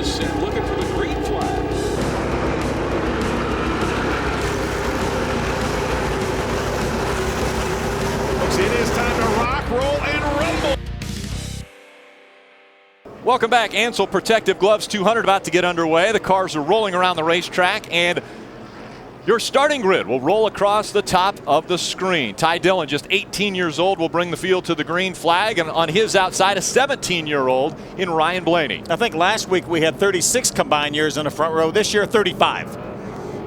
is set, looking for the green flag. Folks, it is time to rock, roll, and rumble. Welcome back. Ansell Protective Gloves 200 about to get underway. The cars are rolling around the racetrack, and your starting grid will roll across the top of the screen. Ty Dillon, just 18 years old, will bring the field to the green flag, and on his outside, a 17-year-old in Ryan Blaney. I think last week we had 36 combined years in the front row. This year, 35.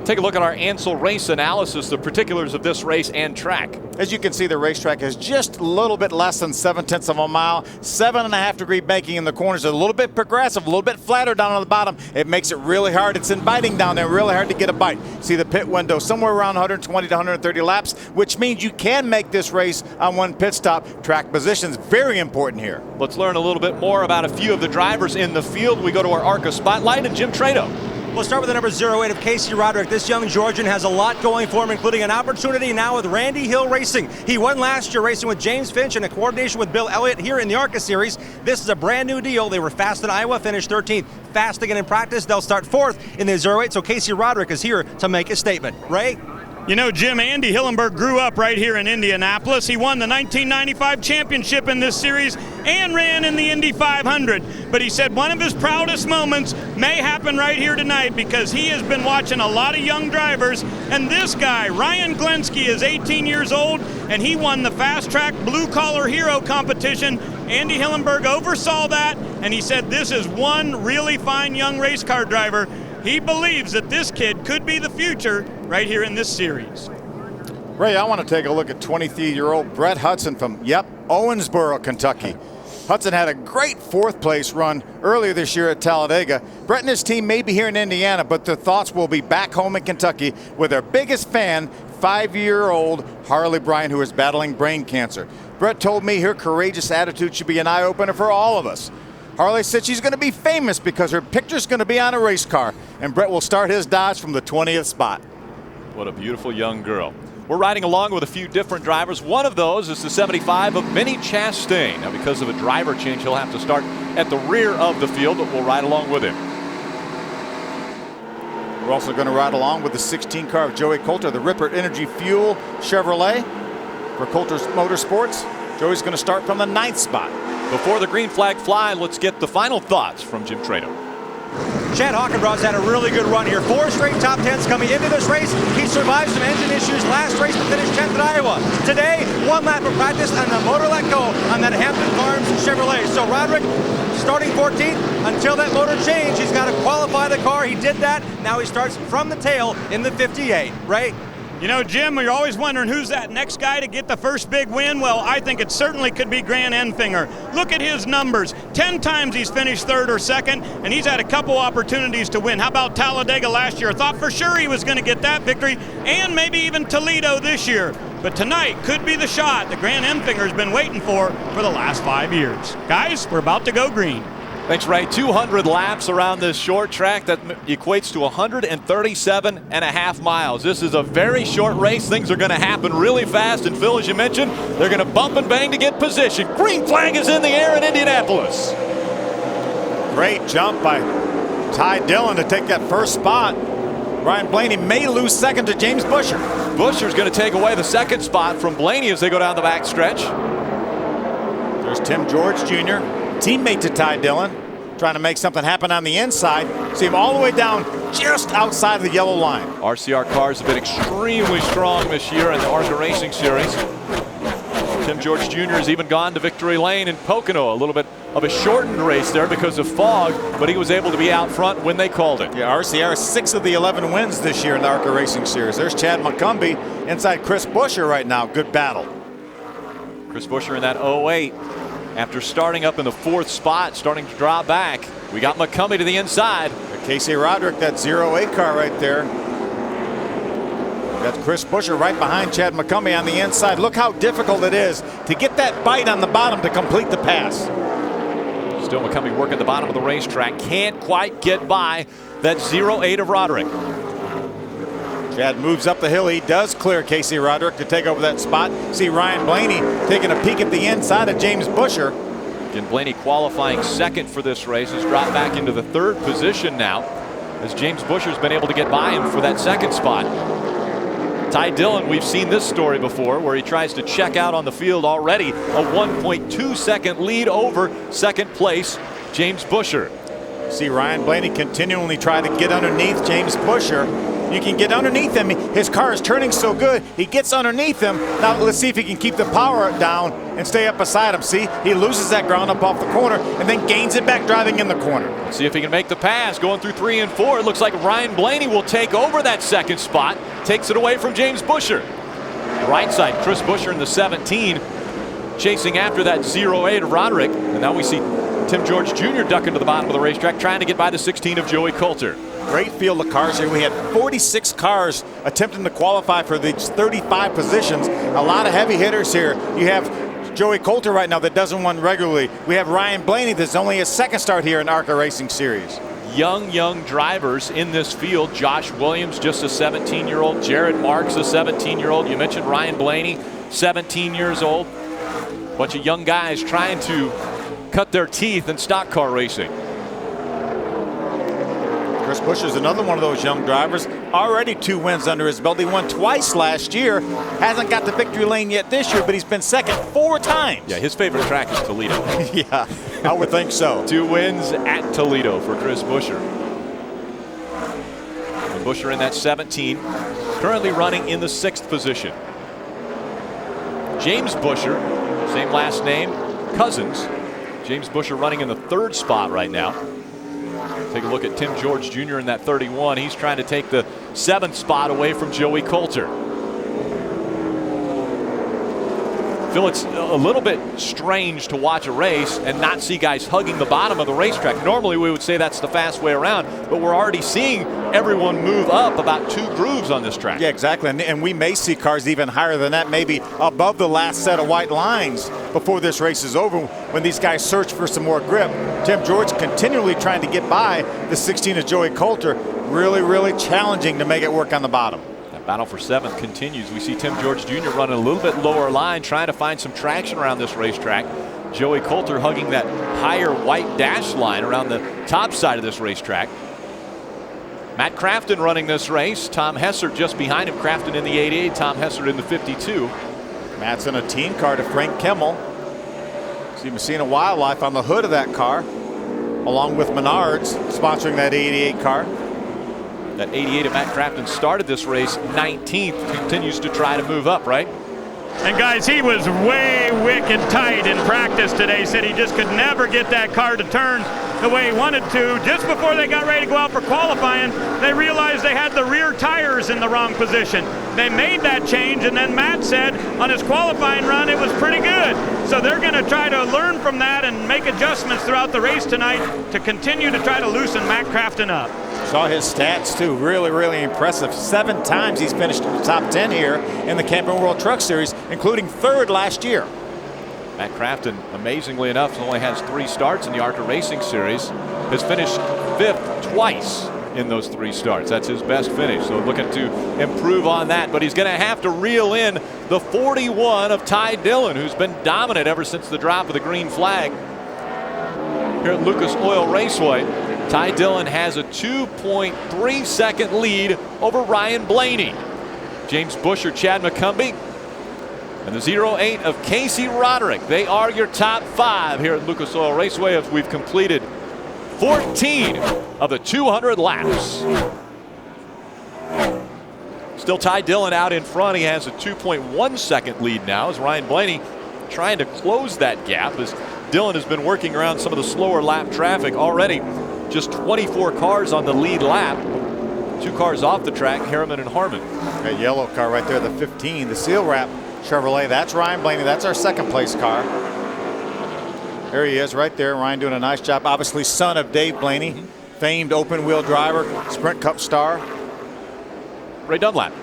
Take a look at our Ansell race analysis, the particulars of this race and track. As you can see, the racetrack is just a little bit less than 0.7 of a mile. 7.5-degree banking in the corners. A little bit progressive, a little bit flatter down on the bottom. It makes it really hard. It's inviting down there, really hard to get a bite. See the pit window somewhere around 120 to 130 laps, which means you can make this race on one pit stop. Track positions, very important here. Let's learn a little bit more about a few of the drivers in the field. We go to our ARCA spotlight and Jim Trado. We'll start with the number 08 of Casey Roderick. This young Georgian has a lot going for him, including an opportunity now with Randy Hill Racing. He won last year racing with James Finch in a coordination with Bill Elliott here in the ARCA Series. This is a brand new deal. They were fast in Iowa, finished 13th. Fast again in practice. They'll start 4th in the 08, so Casey Roderick is here to make a statement. Ray? You know, Jim, Andy Hillenberg grew up right here in Indianapolis. He won the 1995 championship in this series and ran in the Indy 500. But he said one of his proudest moments may happen right here tonight because he has been watching a lot of young drivers. And this guy, Ryan Glensky, is 18 years old, and he won the Fast Track Blue Collar Hero competition. Andy Hillenberg oversaw that, and he said this is one really fine young race car driver. He believes that this kid could be the future right here in this series. Ray, I want to take a look at 23-year-old Brett Hudson from, Owensboro, Kentucky. Hudson had a great 4th place run earlier this year at Talladega. Brett and his team may be here in Indiana, but their thoughts will be back home in Kentucky with their biggest fan, 5-year-old Harley Bryant, who is battling brain cancer. Brett told me her courageous attitude should be an eye-opener for all of us. Harley said she's going to be famous because her picture's going to be on a race car, and Brett will start his Dodge from the 20th spot. What a beautiful young girl. We're riding along with a few different drivers. One of those is the 75 of Vinny Chastain. Now, because of a driver change, he'll have to start at the rear of the field, but we'll ride along with him. We're also going to ride along with the 16 car of Joey Coulter, the Ripper Energy Fuel Chevrolet for Coulter's Motorsports. Joey's going to start from the 9th spot. Before the green flag fly, let's get the final thoughts from Jim Trado. Chad Hockenbraugh's had a really good run here. 4 straight top 10s coming into this race. He survived some engine issues last race to finish 10th at Iowa. Today, 1 lap of practice and the motor let go on that Hampton Farms Chevrolet. So Roderick starting 14th until that motor change. He's got to qualify the car. He did that. Now he starts from the tail in the 58. Ray? You know, Jim, you're always wondering who's that next guy to get the first big win. Well, I think it certainly could be Grant Enfinger. Look at his numbers. 10 times he's finished 3rd or 2nd, and he's had a couple opportunities to win. How about Talladega last year? Thought for sure he was going to get that victory, and maybe even Toledo this year. But tonight could be the shot that Grant Enfinger's been waiting for the last 5 years. Guys, we're about to go green. Thanks, Ray. 200 laps around this short track. That equates to 137.5 miles. This is a very short race. Things are going to happen really fast. And Phil, as you mentioned, they're going to bump and bang to get position. Green flag is in the air in Indianapolis. Great jump by Ty Dillon to take that first spot. Ryan Blaney may lose 2nd to James Busher. Busher's going to take away the 2nd spot from Blaney as they go down the back stretch. There's Tim George Jr., teammate to Ty Dillon, trying to make something happen on the inside. See him all the way down just outside of the yellow line. RCR cars have been extremely strong this year in the ARCA Racing Series. Tim George Jr. has even gone to victory lane in Pocono. A little bit of a shortened race there because of fog, but he was able to be out front when they called it. Yeah, RCR 6 of the 11 wins this year in the ARCA Racing Series. There's Chad McCumbee inside Chris Busher right now. Good battle. Chris Busher in that 08. After starting up in the 4th spot, starting to drop back, we got McCumbee to the inside. Casey Roderick, that 08 car right there. That's Chris Busher right behind Chad McCumbee on the inside. Look how difficult it is to get that bite on the bottom to complete the pass. Still McCumbee working the bottom of the racetrack. Can't quite get by that 08 of Roderick. Chad moves up the hill. He does clear Casey Roderick to take over that spot. See Ryan Blaney taking a peek at the inside of James Busher. Again, Blaney qualifying second for this race has dropped back into the third position now, as James Buscher's been able to get by him for that second spot. Ty Dillon, we've seen this story before, where he tries to check out on the field already. A 1.2 second lead over second place James Buscher. See Ryan Blaney continually try to get underneath James Buscher. You can get underneath him. His car is turning so good. He gets underneath him. Now let's see if he can keep the power down and stay up beside him. See, he loses that ground up off the corner and then gains it back driving in the corner. Let's see if he can make the pass. Going through 3 and 4. It looks like Ryan Blaney will take over that second spot. Takes it away from James Buscher. Right side, Chris Buscher in the 17. Chasing after that 08 of Roderick. And now we see Tim George Jr. ducking to the bottom of the racetrack, trying to get by the 16 of Joey Coulter. Great field of cars here. We had 46 cars attempting to qualify for these 35 positions. A lot of heavy hitters here. You have Joey Coulter right now that doesn't run regularly. We have Ryan Blaney that's only his second start here in ARCA Racing Series. Young drivers in this field. Josh Williams, just a 17-year-old. Jared Marks, a 17-year-old. You mentioned Ryan Blaney, 17 years old. Bunch of young guys trying to cut their teeth in stock car racing. Chris Buscher's another one of those young drivers. Already 2 wins under his belt. He won twice last year. Hasn't got the victory lane yet this year, but he's been second 4 times. Yeah, his favorite track is Toledo. Yeah, I would think so. 2 wins at Toledo for Chris Buscher. And Buscher in that 17, currently running in the 6th position. James Buscher, same last name, Cousins. James Buscher running in the 3rd spot right now. Take a look at Tim George Jr. in that 31. He's trying to take the 7th spot away from Joey Coulter. Phil, it's a little bit strange to watch a race and not see guys hugging the bottom of the racetrack. Normally we would say that's the fast way around, but we're already seeing everyone move up about 2 grooves on this track. Yeah, exactly. And we may see cars even higher than that, maybe above the last set of white lines before this race is over, when these guys search for some more grip. Tim George continually trying to get by the 16 of Joey Coulter. Really challenging to make it work on the bottom. That battle for 7th continues. We see Tim George Jr. running a little bit lower line, trying to find some traction around this racetrack. Joey Coulter hugging that higher white dash line around the top side of this racetrack. Matt Crafton running this race. Tom Hessert just behind him. Crafton in the 88, Tom Hessert in the 52. Matt's in a team car to Frank Kimmel. See Messina Wildlife on the hood of that car, along with Menards sponsoring that 88 car. That 88 of Matt Crafton started this race 19th, continues to try to move up, right? And guys, he was way wicked tight in practice today. Said he just could never get that car to turn the way he wanted to. Just before they got ready to go out for qualifying, they realized they had the rear tires in the wrong position. They made that change, and then Matt said on his qualifying run it was pretty good. So they're going to try to learn from that and make adjustments throughout the race tonight to continue to try to loosen Matt Crafton up. Saw his stats too, really impressive. 7 times he's finished in the top 10 here in the Camping World Truck Series, including 3rd last year. Matt Crafton, amazingly enough, only has 3 starts in the ARCA Racing Series. Has finished 5th twice in those 3 starts. That's his best finish. So looking to improve on that. But he's going to have to reel in the 41 of Ty Dillon, who's been dominant ever since the drop of the green flag here at Lucas Oil Raceway. Ty Dillon has a 2.3 second lead over Ryan Blaney. James Buscher, Chad McCumbee, and the 08 of Casey Roderick. They are your top 5 here at Lucas Oil Raceway as we've completed 14 of the 200 laps. Still Ty Dillon out in front. He has a 2.1 second lead now as Ryan Blaney trying to close that gap as Dillon has been working around some of the slower lap traffic already. Just 24 cars on the lead lap. 2 cars off the track, Harriman and Harmon. That yellow car right there, the 15, the seal wrap Chevrolet. That's Ryan Blaney. That's our 2nd place car. There he is right there. Ryan doing a nice job. Obviously son of Dave Blaney, famed open wheel driver, Sprint Cup star. Ray Dunlap.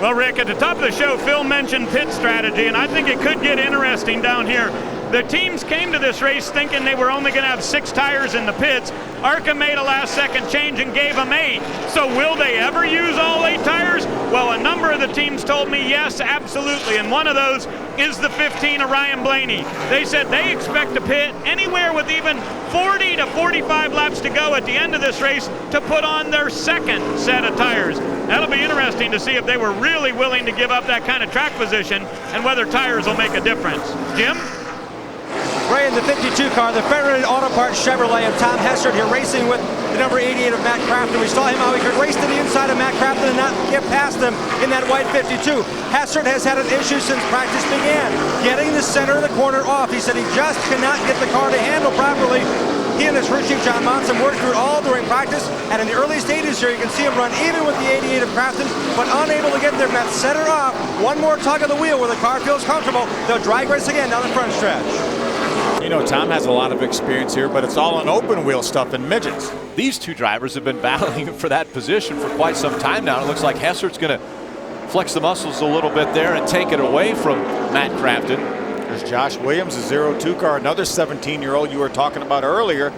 Well, Rick, at the top of the show, Phil mentioned pit strategy, and I think it could get interesting down here. The teams came to this race thinking they were only going to have 6 tires in the pits. ARCA made a last-second change and gave them 8. So will they ever use all 8 tires? Well, a number of the teams told me yes, absolutely. And one of those is the 15 of Ryan Blaney. They said they expect to pit anywhere with even 40 to 45 laps to go at the end of this race to put on their second set of tires. That'll be interesting to see if they were really willing to give up that kind of track position and whether tires will make a difference. Jim? Ray in the 52 car, the Federated Auto Parts Chevrolet of Tom Hessert here racing with the number 88 of Matt Crafton. We saw him how he could race to the inside of Matt Crafton and not get past him in that white 52. Hessert has had an issue since practice began, getting the center of the corner off. He said he just cannot get the car to handle properly. He and his crew chief John Monson worked through it all during practice, and in the early stages here, you can see him run even with the 88 of Crafton, but unable to get there. Matt center off. One more tug of the wheel where the car feels comfortable. They'll drag race again down the front stretch. You know, Tom has a lot of experience here, but it's all on open wheel stuff and midgets. These two drivers have been battling for that position for quite some time now. It looks like Hessert's going to flex the muscles a little bit there and take it away from Matt Crafton. There's Josh Williams, a 02 car, another 17-year-old you were talking about earlier.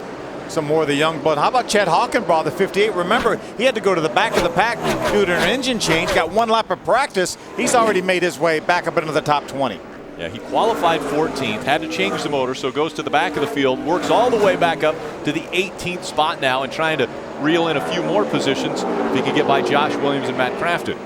Some more of the young blood. How about Chad Hockenbaugh, the 58? Remember, he had to go to the back of the pack due to an engine change. Got one lap of practice. He's already made his way back up into the top 20. Yeah, he qualified 14th, had to change the motor, so goes to the back of the field, works all the way back up to the 18th spot now and trying to reel in a few more positions if he can get by Josh Williams and Matt Crafton.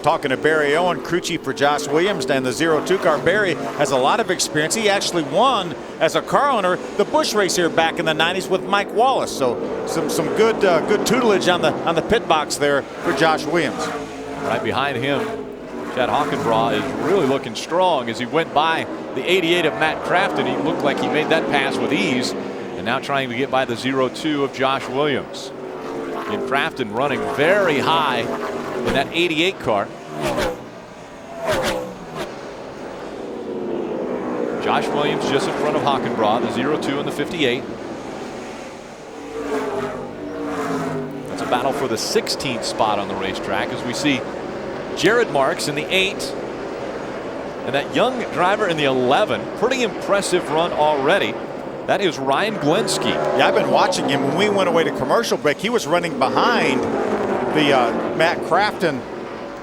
Talking to Barry Owen, crew chief for Josh Williams and the 02 car. Barry has a lot of experience. He actually won as a car owner the Busch race here back in the 90s with Mike Wallace. So some good tutelage on the pit box there for Josh Williams. Right behind him, Chad Hockenbaugh is really looking strong as he went by the 88 of Matt Crafton. He looked like he made that pass with ease, and now trying to get by the 02 of Josh Williams. And Crafton running very high in that 88 car. Josh Williams just in front of Hockenbaugh, the 02 and the 58. That's a battle for the 16th spot on the racetrack as we see Jared Marks in the 8 and that young driver in the 11. Pretty impressive run already. That is Ryan Glenski. Yeah, I've been watching him. When we went away to commercial break, he was running behind the Matt Crafton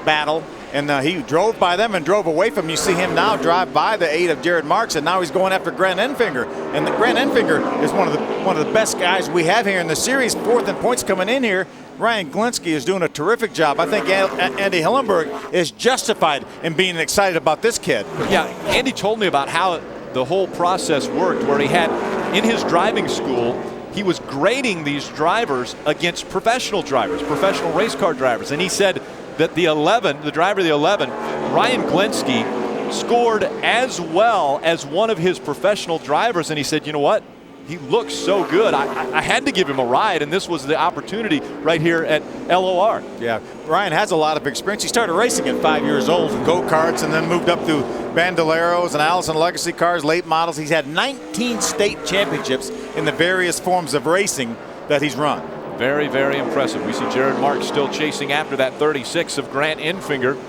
battle, and he drove by them and drove away from him. You see him now drive by the 8 of Jared Marks, and now he's going after Grant Enfinger. And the Grant Enfinger is one of the best guys we have here in the series. 4th in points coming in here. Ryan Glenski is doing a terrific job. I think Andy Hillenberg is justified in being excited about this kid. Yeah, Andy told me about how the whole process worked, where he had in his driving school, he was grading these drivers against professional drivers, professional race car drivers, and he said that the 11, the driver of the 11, Ryan Glenski, scored as well as one of his professional drivers, and he said, you know what? He looks so good. I had to give him a ride, and this was the opportunity right here at LOR. Yeah, Ryan has a lot of experience. He started racing at 5 years old in go-karts and then moved up through Bandoleros and Allison Legacy cars, late models. He's had 19 state championships in the various forms of racing that he's run. Very, very impressive. We see Jared Marks still chasing after that 36 of Grant Enfinger.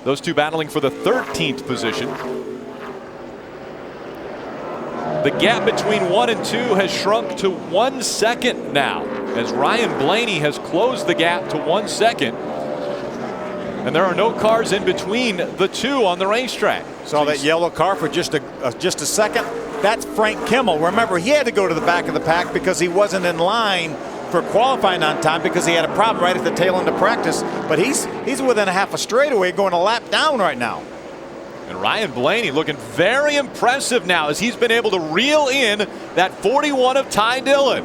Those two battling for the 13th position. The gap between 1 and 2 has shrunk to 1 second now, as Ryan Blaney has closed the gap to 1 second. And there are no cars in between the two on the racetrack. Saw that yellow car for just a second. That's Frank Kimmel. Remember, he had to go to the back of the pack because he wasn't in line for qualifying on time because he had a problem right at the tail end of practice. But he's within a half a straightaway, going a lap down right now. And Ryan Blaney looking very impressive now as he's been able to reel in that 41 of Ty Dillon.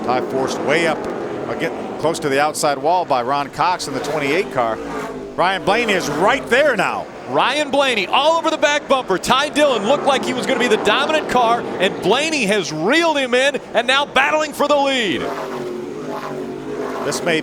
Ty forced way up, again, close to the outside wall by Ron Cox in the 28 car. Ryan Blaney is right there now. Ryan Blaney all over the back bumper. Ty Dillon looked like he was going to be the dominant car, and Blaney has reeled him in and now battling for the lead. This may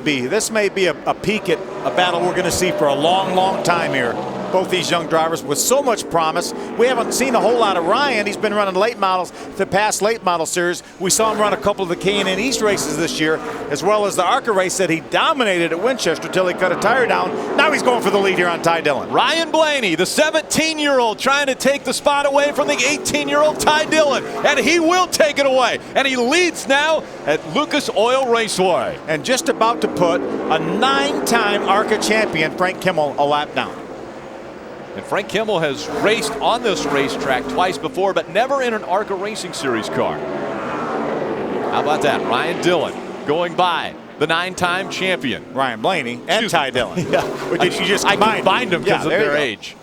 be a peak at a battle we're going to see for a long, long time here. Both these young drivers with so much promise. We haven't seen a whole lot of Ryan. He's been running late models, the past late model series. We saw him run a couple of the K&N East races this year, as well as the ARCA race that he dominated at Winchester until he cut a tire down. Now he's going for the lead here on Ty Dillon. Ryan Blaney, the 17-year-old, trying to take the spot away from the 18-year-old Ty Dillon, and he will take it away. And he leads now at Lucas Oil Raceway. And just about to put a 9-time ARCA champion, Frank Kimmel, a lap down. And Frank Kimmel has raced on this racetrack twice before, but never in an ARCA Racing Series car. How about that? Ryan Dillon going by the 9-time champion. Ryan Blaney and Ty Dillon. Yeah. Or did you just I combine combined them because of their age.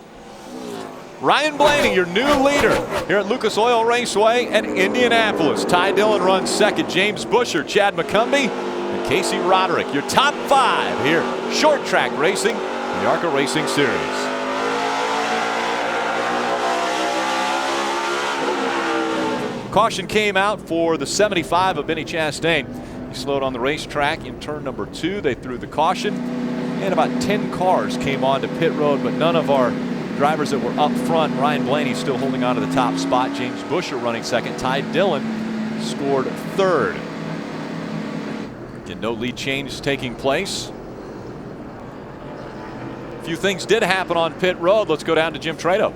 Ryan Blaney, your new leader here at Lucas Oil Raceway and Indianapolis. Ty Dillon runs second. James Busher, Chad McCumbee, and Casey Roderick. Your top 5 here. Short track racing in the ARCA Racing Series. Caution came out for the 75 of Benny Chastain. He slowed on the racetrack in turn number 2. They threw the caution, and about 10 cars came onto pit road, but none of our drivers that were up front. Ryan Blaney still holding on to the top spot. James Busher running second. Ty Dillon scored third. Again, no lead change taking place. A few things did happen on pit road. Let's go down to Jim Trado.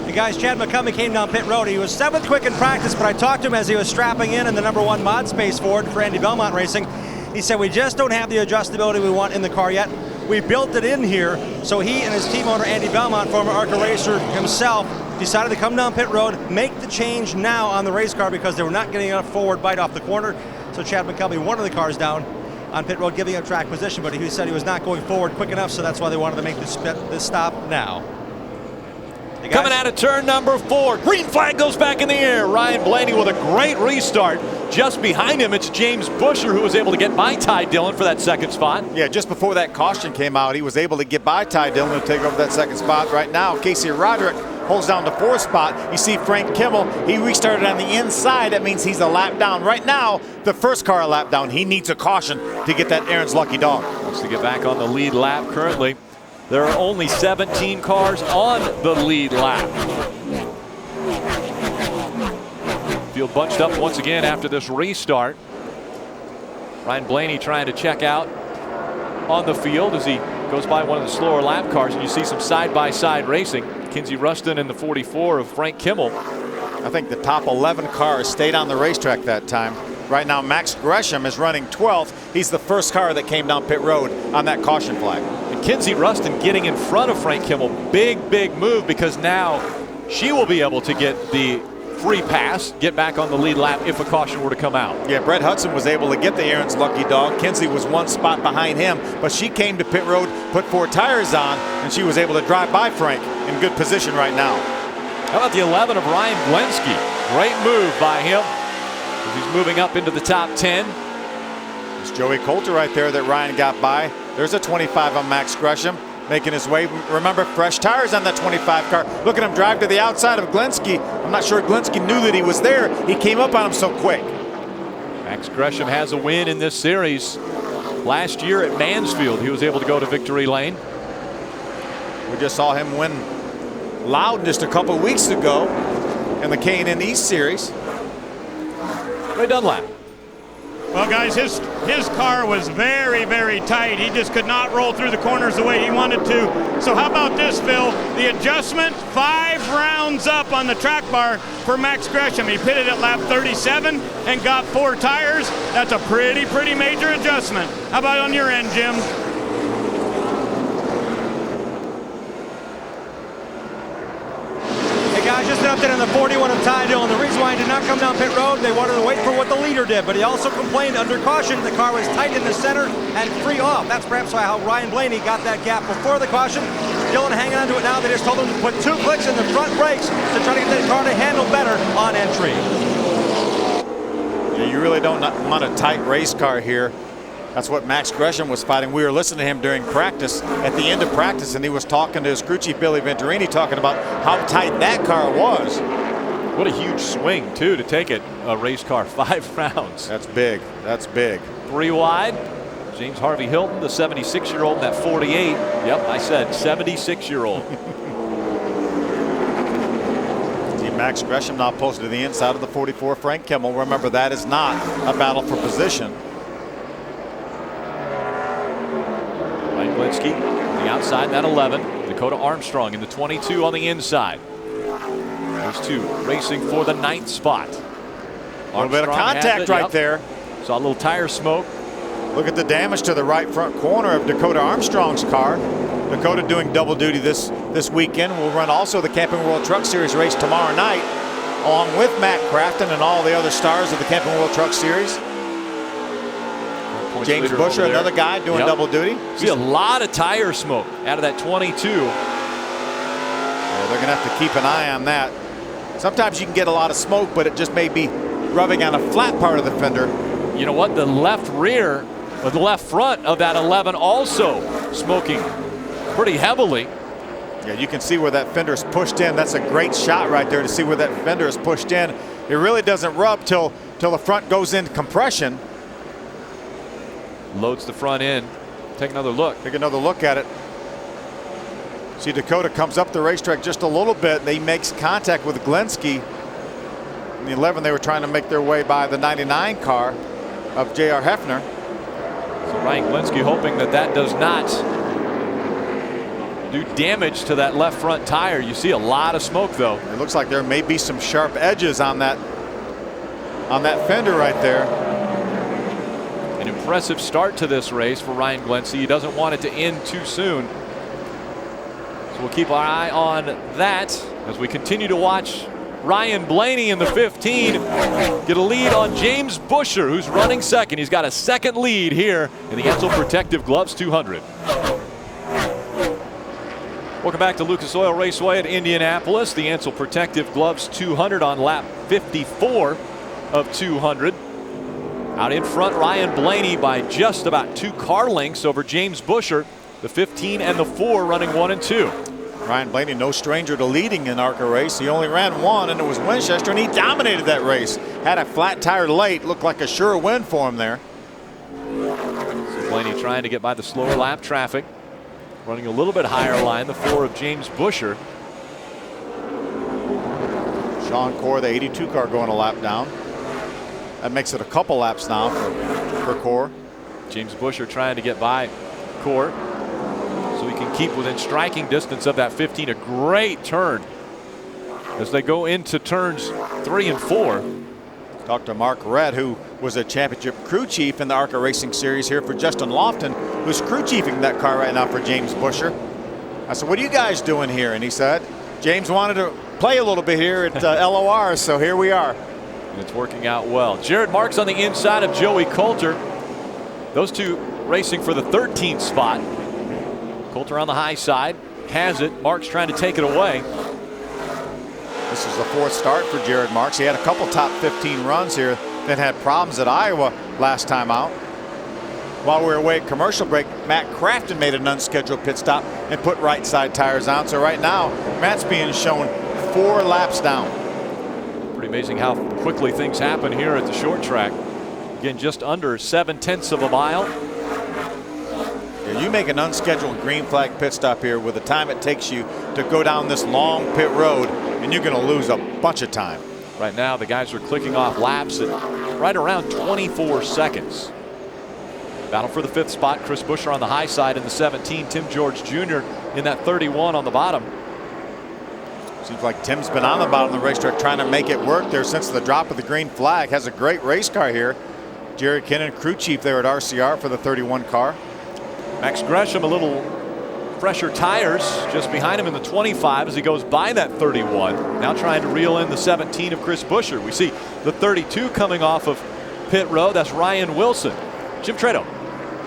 Hey guys, Chad McCumbee came down pit road. He was 7th quick in practice, but I talked to him as he was strapping in the number 1 mod space Ford for Andy Belmont Racing. He said, we just don't have the adjustability we want in the car yet. We built it in here, so he and his team owner Andy Belmont, former ARCA racer himself, decided to come down pit road, make the change now on the race car because they were not getting enough forward bite off the corner. So Chad McCumbee, one of the cars down on pit road, giving up track position, but he said he was not going forward quick enough, so that's why they wanted to make this stop now. Coming out of turn number 4. Green flag goes back in the air. Ryan Blaney with a great restart. Just behind him, it's James Busher who was able to get by Ty Dillon for that second spot. Yeah, just before that caution came out, he was able to get by Ty Dillon to take over that second spot. Right now, Casey Roderick holds down the 4th spot. You see Frank Kimmel, he restarted on the inside. That means he's a lap down. Right now, the first car a lap down. He needs a caution to get that Aaron's lucky dog. Wants to get back on the lead lap currently. There are only 17 cars on the lead lap. Field bunched up once again after this restart. Ryan Blaney trying to check out on the field as he goes by one of the slower lap cars, and you see some side-by-side racing. Kinsey Ruston in the 44 of Frank Kimmel. I think the top 11 cars stayed on the racetrack that time. Right now, Max Gresham is running 12th. He's the first car that came down pit road on that caution flag. And Kinsey Ruston getting in front of Frank Kimmel. Big move, because now she will be able to get the free pass, get back on the lead lap if a caution were to come out. Yeah, Brett Hudson was able to get the Aaron's lucky dog. Kinsey was 1 spot behind him, but she came to pit road, put 4 tires on, and she was able to drive by Frank in good position right now. How about the 11 of Ryan Blensky? Great move by him. He's moving up into the top 10. It's Joey Coulter right there that Ryan got by. There's a 25 on Max Gresham making his way. Remember, fresh tires on that 25 car. Look at him drive to the outside of Glenski. I'm not sure Glenski knew that he was there. He came up on him so quick. Max Gresham has a win in this series. Last year at Mansfield, he was able to go to victory lane. We just saw him win Loudon just a couple weeks ago in the K&N East Series. Ray Dunlap. Well, guys, his car was very tight. He just could not roll through the corners the way he wanted to. So how about this, Phil? The adjustment, 5 rounds up on the track bar for Max Gresham. He pitted at lap 37 and got 4 tires. That's a pretty major adjustment. How about on your end, Jim? Guys, just an update on the 41 of Ty Dillon. The reason why he did not come down pit road, they wanted to wait for what the leader did, but he also complained under caution the car was tight in the center and free off. That's perhaps how Ryan Blaney got that gap before the caution. Dillon hanging on to it now. They just told him to put 2 clicks in the front brakes to try to get that car to handle better on entry. Yeah, you really don't want a tight race car here. That's what Max Gresham was fighting. We were listening to him during practice, at the end of practice, and he was talking to his crew chief, Billy Venturini, talking about how tight that car was. What a huge swing, too, to take it, a race car 5 rounds. That's big. That's big. 3 wide. James Harvey Hilton, the 76-year-old, in that 48. Yep, I said 76-year-old. See Max Gresham now posted to the inside of the 44. Frank Kimmel. Remember, that is not a battle for position. Blinsky on the outside, that 11. Dakota Armstrong in the 22 on the inside. Those 2 racing for the 9th spot. A little bit of contact right there. Saw a little tire smoke. Look at the damage to the right front corner of Dakota Armstrong's car. Dakota doing double duty this weekend. We'll run also the Camping World Truck Series race tomorrow night, along with Matt Crafton and all the other stars of the Camping World Truck Series. James Busher, another guy doing double duty. See a lot of tire smoke out of that 22. Yeah, they're going to have to keep an eye on that. Sometimes you can get a lot of smoke, but it just may be rubbing on a flat part of the fender. You know what? The left rear, or the left front of that 11 also smoking pretty heavily. Yeah, you can see where that fender is pushed in. That's a great shot right there to see where that fender is pushed in. It really doesn't rub till the front goes into compression. Loads the front end. Take another look. Take another look at it. See, Dakota comes up the racetrack just a little bit. He makes contact with Glenski. In the 11, they were trying to make their way by the 99 car of J.R. Hefner. So Ryan Glenski hoping that does not do damage to that left front tire. You see a lot of smoke, though. It looks like there may be some sharp edges on that fender right there. An impressive start to this race for Ryan Glenski. He doesn't want it to end too soon. So we'll keep our eye on that as we continue to watch Ryan Blaney in the 15 get a lead on James Busher, who's running second. He's got a second lead here in the Ansell Protective Gloves 200. Welcome back to Lucas Oil Raceway at Indianapolis. The Ansell Protective Gloves 200 on lap 54 of 200. Out in front, Ryan Blaney by just about 2 car lengths over James Busher. The 15 and the 4 running 1 and 2. Ryan Blaney, no stranger to leading an ARCA race. He only ran one, and it was Winchester, and he dominated that race. Had a flat tire late, looked like a sure win for him there. So Blaney trying to get by the slower lap traffic. Running a little bit higher line, the 4 of James Busher. Sean Core, the 82 car, going a lap down. That makes it a couple laps now for Core. James Busher trying to get by Core so he can keep within striking distance of that 15. A great turn as they go into turns 3 and 4. Talked to Mark Redd, who was a championship crew chief in the ARCA Racing Series here for Justin Lofton, who's crew chiefing that car right now for James Busher. I said, what are you guys doing here? And he said, James wanted to play a little bit here at LOR, so here we are. And it's working out well. Jared Marks on the inside of Joey Coulter. Those two racing for the 13th spot. Coulter on the high side, has it. Marks trying to take it away. This is the 4th start for Jared Marks. He had a couple top 15 runs here, then had problems at Iowa last time out. While we were away at commercial break, Matt Crafton made an unscheduled pit stop and put right side tires on. So right now, Matt's being shown 4 laps down. Pretty amazing how quickly things happen here at the short track. Again, just under 7/10 of a mile. Yeah, you make an unscheduled green flag pit stop here with the time it takes you to go down this long pit road, and you're going to lose a bunch of time. Right now, the guys are clicking off laps at right around 24 seconds. Battle for the 5th spot. Chris Busher on the high side in the 17. Tim George Jr. in that 31 on the bottom. Seems like Tim's been on the bottom of the racetrack trying to make it work there since the drop of the green flag. Has a great race car here. Jerry Kinnan, crew chief there at RCR for the 31 car. Max Gresham a little fresher tires just behind him in the 25 as he goes by that 31. Now trying to reel in the 17 of Chris Busher. We see the 32 coming off of pit road. That's Ryan Wilson. Jim Trado.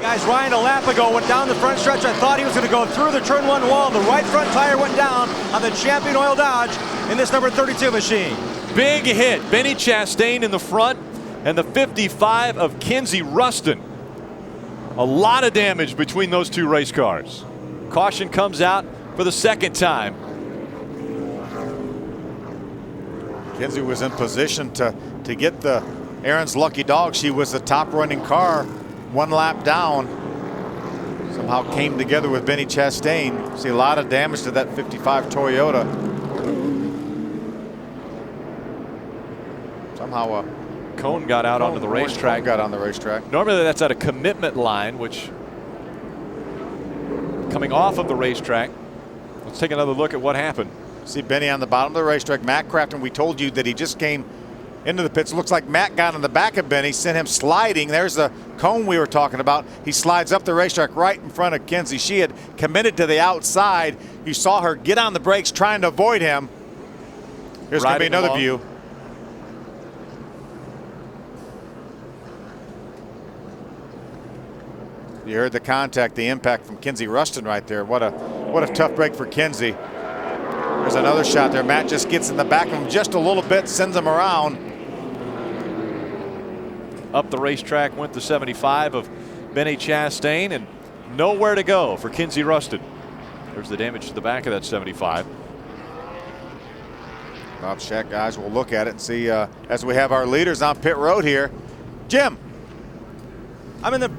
Guys, Ryan a lap ago went down the front stretch. I thought he was going to go through the turn 1 wall. The right front tire went down on the Champion Oil Dodge in this number 32 machine. Big hit. Benny Chastain in the front and the 55 of Kinsey Ruston. A lot of damage between those two race cars. Caution comes out for the 2nd time. Kinsey was in position to get the Aaron's lucky dog. She was the top running car 1 lap down. Somehow came together with Benny Chastain. See a lot of damage to that 55 Toyota. Somehow a Cone got out onto the racetrack. Got on the racetrack. Normally that's at a commitment line, which coming off of the racetrack. Let's take another look at what happened. See Benny on the bottom of the racetrack. Matt Crafton, we told you that he just came into the pits. Looks like Matt got on the back of Benny, sent him sliding. There's the cone we were talking about. He slides up the racetrack right in front of Kinsey. She had committed to the outside. You saw her get on the brakes trying to avoid him. Here's going to be another view. You heard the contact, the impact from Kinsey Ruston right there. What a tough break for Kinsey. There's another shot there. Matt just gets in the back of him just a little bit, sends him around. Up the racetrack went the 75 of Benny Chastain, and nowhere to go for Kinsey Ruston. There's the damage to the back of that 75. Bob Shack guys will look at it and see as we have our leaders on pit road here. Jim. I'm in the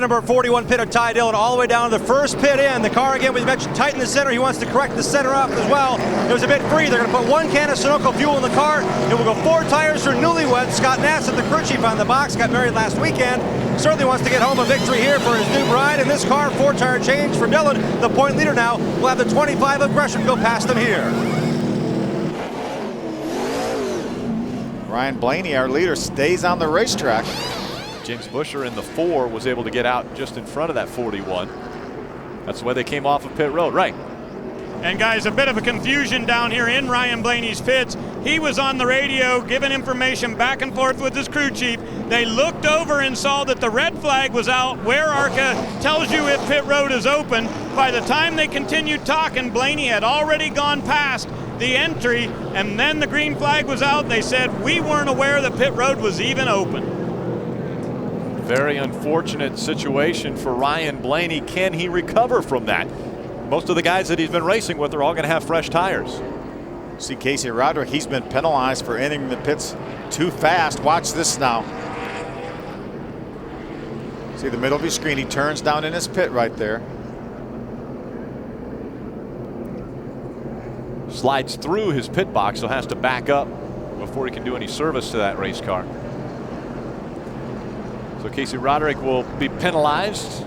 number 41 pit of Ty Dillon, all the way down to the first pit in. The car again, we mentioned tight in the center. He wants to correct the center off as well. It was a bit free. They're going to put 1 can of Sunoco fuel in the car. It will go 4 tires for newlywed Scott Nassett, the crew chief on the box, got married last weekend. Certainly wants to get home a victory here for his new bride. In this car, 4-tire change for Dillon, the point leader now. Will have the 25 of Gresham go past him here. Ryan Blaney, our leader, stays on the racetrack. James Busher in the 4 was able to get out just in front of that 41. That's the way they came off of pit road, right? And guys, a bit of a confusion down here in Ryan Blaney's pits. He was on the radio giving information back and forth with his crew chief. They looked over and saw that the red flag was out where ARCA tells you if pit road is open. By the time they continued talking, Blaney had already gone past the entry, and then the green flag was out. They said, we weren't aware that pit road was even open. Very unfortunate situation for Ryan Blaney. Can he recover from that? Most of the guys that he's been racing with are all going to have fresh tires. See Casey Roderick, he's been penalized for entering the pits too fast. Watch this now. See the middle of your screen, he turns down in his pit right there. Slides through his pit box, so has to back up before he can do any service to that race car. So Casey Roderick will be penalized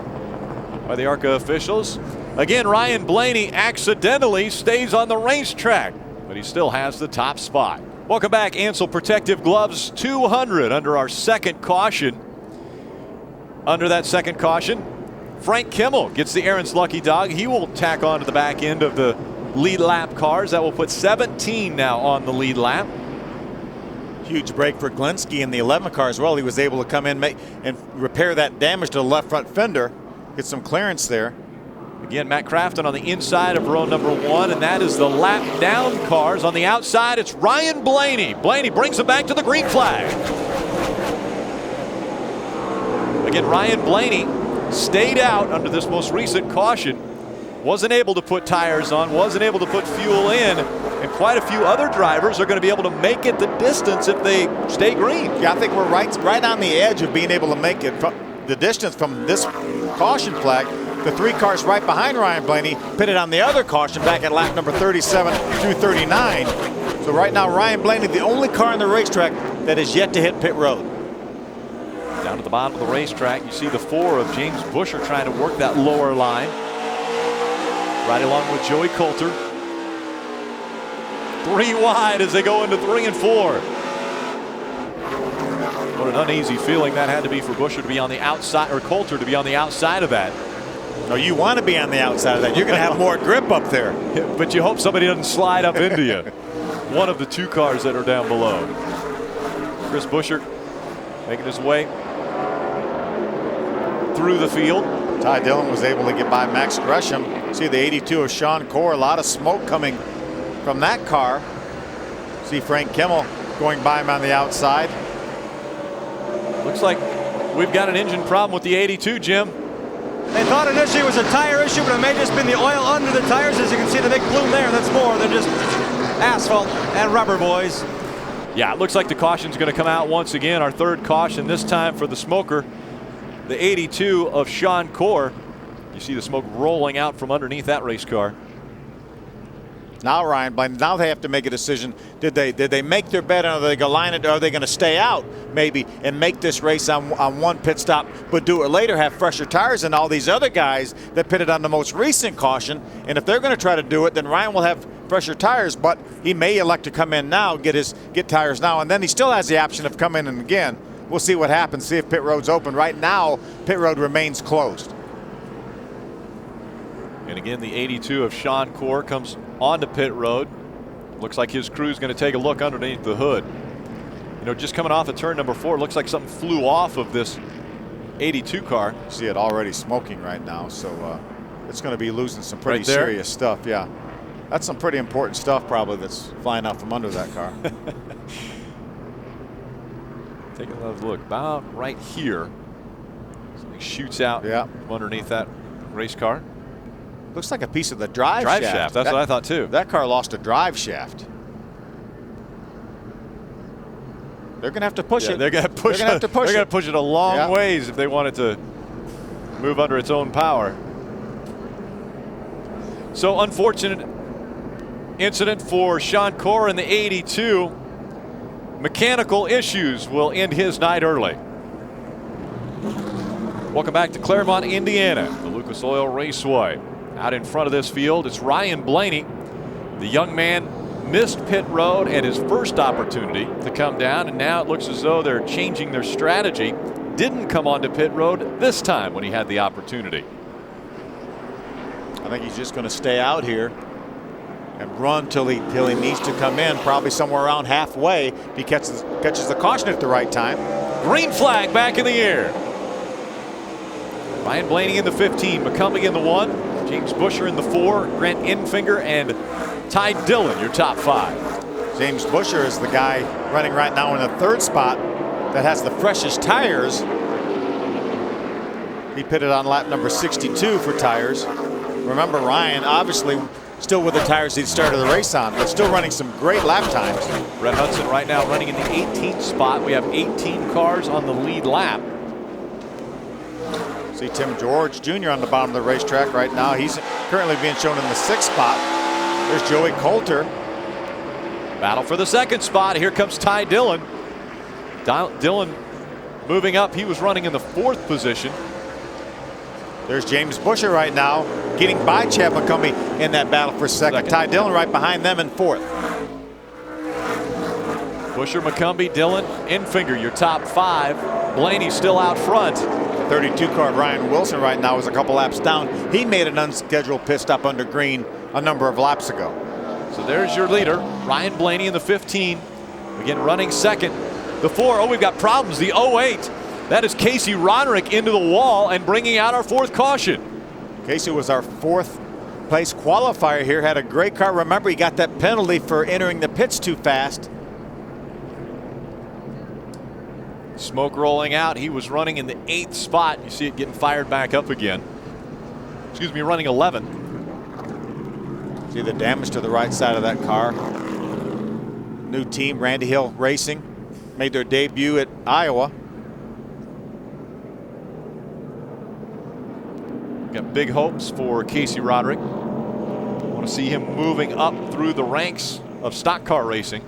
by the ARCA officials. Again, Ryan Blaney accidentally stays on the racetrack, but he still has the top spot. Welcome back. Ansell Protective Gloves 200 under our second caution. Under that second caution, Frank Kimmel gets the Aaron's Lucky Dog. He will tack on to the back end of the lead lap cars. That will put 17 now on the lead lap. Huge break for Glenski in the 11 car as well. He was able to come in and repair that damage to the left front fender, get some clearance there. Again, Matt Crafton on the inside of row number 1, and that is the lap down cars. On the outside, it's Ryan Blaney. Blaney brings him back to the green flag. Again, Ryan Blaney stayed out under this most recent caution. Wasn't able to put tires on, wasn't able to put fuel in, and quite a few other drivers are going to be able to make it the distance if they stay green. Yeah, I think we're right on the edge of being able to make it the distance from this caution flag. The 3 cars right behind Ryan Blaney pitted on the other caution back at lap number 37 through 39. So right now, Ryan Blaney, the only car on the racetrack that is yet to hit pit road. Down at the bottom of the racetrack, you see the 4 of James Busher trying to work that lower line. Right along with Joey Coulter. 3 wide as they go into 3 and 4. What an uneasy feeling that had to be for Busher to be on the outside, or Coulter to be on the outside of that. No, you want to be on the outside of that. You're going to have more grip up there. But you hope somebody doesn't slide up into you. One of the 2 cars that are down below. Chris Busher making his way through the field. Ty Dillon was able to get by Max Gresham. See the 82 of Sean Core, a lot of smoke coming from that car. See Frank Kimmel going by him on the outside. Looks like we've got an engine problem with the 82, Jim. They thought initially it was a tire issue, but it may just been the oil under the tires. As you can see, the big plume there, that's more than just asphalt and rubber, boys. Yeah, it looks like the caution's going to come out once again. Our 3rd caution, this time for the smoker. The 82 of Sean Core. You see the smoke rolling out from underneath that race car. Now Ryan Blaney, now they have to make a decision. Did they make their bet, or are they going to line it, or are they going to stay out maybe and make this race on one pit stop, but do it later, have fresher tires than all these other guys that pitted on the most recent caution? And if they're going to try to do it, then Ryan will have fresher tires, but he may elect to come in now, get tires now, and then he still has the option of coming in again. We'll see what happens, see if pit road's open. Right now, pit road remains closed. And again, the 82 of Sean Corr comes onto pit road. Looks like his crew's going to take a look underneath the hood. You know, just coming off of turn number 4, looks like something flew off of this 82 car. See it already smoking right now, so it's going to be losing some pretty serious stuff. Yeah, that's some pretty important stuff probably that's flying out from under that car. Take another look, about right here. Something shoots out from underneath that race car. Looks like a piece of the drive shaft. That's what I thought too. That car lost a drive shaft. They're going to have to push it. They're going to push it. They're going to push it a long ways if they want it to move under its own power. So unfortunate incident for Sean Corr in the 82. Mechanical issues will end his night early. Welcome back to Claremont, Indiana, the Lucas Oil Raceway. Out in front of this field, it's Ryan Blaney. The young man missed pit road at his first opportunity to come down, and now it looks as though they're changing their strategy. Didn't come onto pit road this time when he had the opportunity. I think he's just going to stay out here and run till he needs to come in, probably somewhere around halfway. If he catches the caution at the right time. Green flag back in the air. Ryan Blaney in the 15, McCumbee in the 1. James Busher in the 4, Grant Enfinger and Ty Dillon, your top 5. James Busher is the guy running right now in the 3rd spot that has the freshest tires. He pitted on lap number 62 for tires. Remember, Ryan obviously still with the tires he started the race on, but still running some great lap times. Brett Hudson right now running in the 18th spot. We have 18 cars on the lead lap. See Tim George Jr. on the bottom of the racetrack right now. He's currently being shown in the 6th spot. There's Joey Coulter. Battle for the 2nd spot. Here comes Ty Dillon. Dillon moving up. He was running in the 4th position. There's James Busher right now getting by Chad McCumbee in that battle for 2nd. Ty Dillon right behind them in 4th. Busher, McCumbee, Dillon, Enfinger, your top 5. Blaney still out front. 32 car Ryan Wilson right now is a couple laps down. He made an unscheduled pit stop under green a number of laps ago. So there's your leader, Ryan Blaney in the 15. Again, running 2nd. The 4, oh, we've got problems. The 08, that is Casey Roderick into the wall and bringing out our 4th caution. Casey was our 4th place qualifier here, had a great car. Remember, he got that penalty for entering the pits too fast. Smoke rolling out. He was running in the 8th spot. You see it getting fired back up again. Excuse me, running 11th. See the damage to the right side of that car. New team, Randy Hill Racing, made their debut at Iowa. Got big hopes for Casey Roderick. Want to see him moving up through the ranks of stock car racing.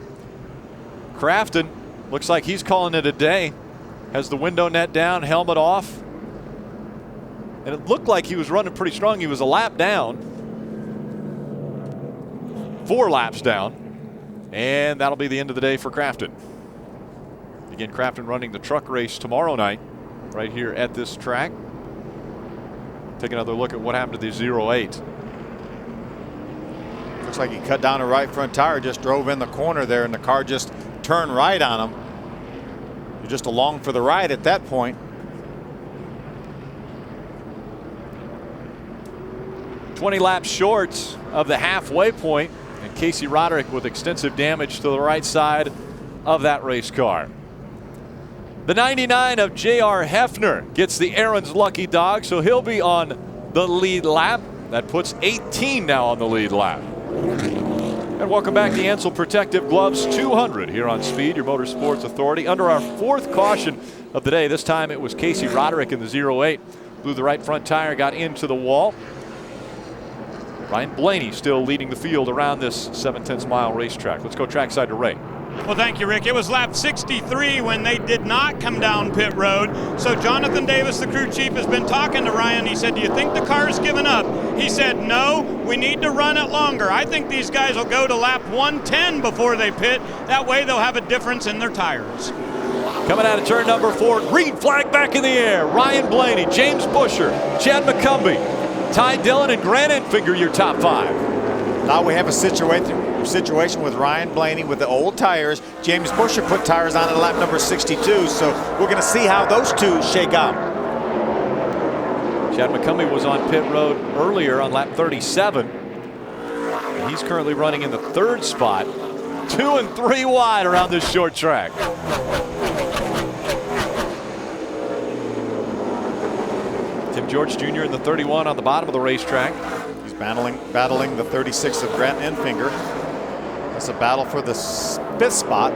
Crafton looks like he's calling it a day. Has the window net down, helmet off. And it looked like he was running pretty strong. He was a lap down. 4 laps down. And that'll be the end of the day for Crafton. Again, Crafton running the truck race tomorrow night right here at this track. Take another look at what happened to the 08. Looks like he cut down a right front tire, just drove in the corner there, and the car just turned right on him. You're just along for the ride at that point. 20 laps short of the halfway point, and Casey Roderick with extensive damage to the right side of that race car. The 99 of J.R. Hefner gets the Aaron's lucky dog, so he'll be on the lead lap. That puts 18 now on the lead lap. And welcome back to Ansell Protective Gloves 200 here on Speed, your motorsports authority. Under our 4th caution of the day, this time it was Casey Roderick in the 08. Blew the right front tire, got into the wall. Ryan Blaney still leading the field around this 7/10 mile racetrack. Let's go trackside to Ray. Well, thank you, Rick. It was lap 63 when they did not come down pit road. So Jonathan Davis, the crew chief, has been talking to Ryan. He said, do you think the car's given up? He said, no, we need to run it longer. I think these guys will go to lap 110 before they pit. That way they'll have a difference in their tires. Coming out of turn number 4, green flag back in the air. Ryan Blaney, James Busher, Chad McCumbee, Ty Dillon, and Grant Enfinger, your top 5. Now we have a situation with Ryan Blaney with the old tires. James Busher put tires on at lap number 62, so we're going to see how those two shake out. Chad McCumbee was on pit road earlier on lap 37. And he's currently running in the 3rd spot. 2 and 3 wide around this short track. Tim George Jr. in the 31 on the bottom of the racetrack. He's battling the 36 of Grant Enfinger. That's a battle for the 5th spot.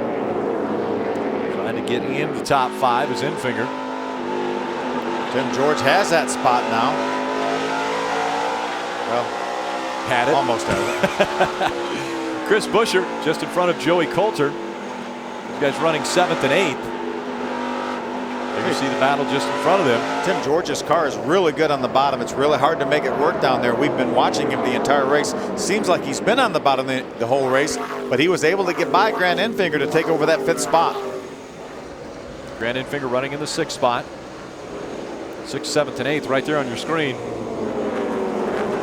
Trying to get in the top 5 is Enfinger. Tim George has that spot now. Well, had it. Almost has it. Chris Busher just in front of Joey Coulter. These guys running 7th and 8th. You see the battle just in front of them. Tim George's car is really good on the bottom. It's really hard to make it work down there. We've been watching him the entire race. Seems like he's been on the bottom the whole race, but he was able to get by Grant Enfinger to take over that 5th spot. Grant Enfinger running in the 6th spot. 6th, 7th, and 8th right there on your screen.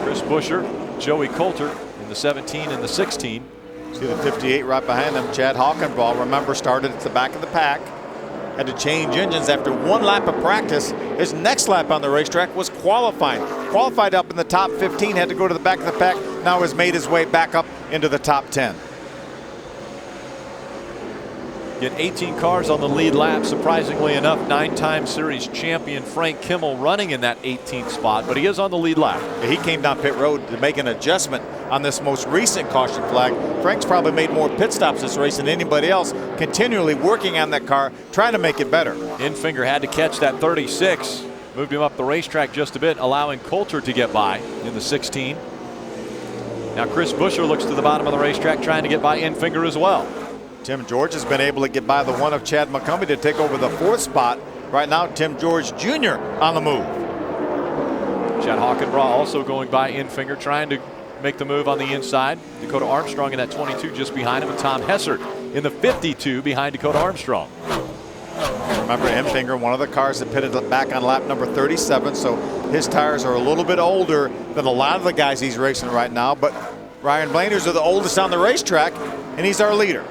Chris Busher, Joey Coulter in the 17 and the 16. See the 58 right behind them. Chad Hockenbaugh, remember, started at the back of the pack. Had to change engines after 1 lap of practice. His next lap on the racetrack was qualifying. Qualified up in the top 15, had to go to the back of the pack. Now has made his way back up into the top 10. Get 18 cars on the lead lap. Surprisingly enough, 9-time series champion Frank Kimmel running in that 18th spot, but he is on the lead lap. He came down pit road to make an adjustment on this most recent caution flag. Frank's probably made more pit stops this race than anybody else, continually working on that car, trying to make it better. Enfinger had to catch that 36, moved him up the racetrack just a bit, allowing Coulter to get by in the 16. Now Chris Busher looks to the bottom of the racetrack, trying to get by Enfinger as well. Tim George has been able to get by the one of Chad McCumbee to take over the 4th spot. Right now, Tim George Jr. on the move. Chad Hockenbaugh also going by Enfinger, trying to make the move on the inside. Dakota Armstrong in that 22 just behind him, and Tom Hessert in the 52 behind Dakota Armstrong. Remember, Enfinger, one of the cars that pitted back on lap number 37, so his tires are a little bit older than a lot of the guys he's racing right now, but Ryan Blaney's are the oldest on the racetrack, and he's our leader.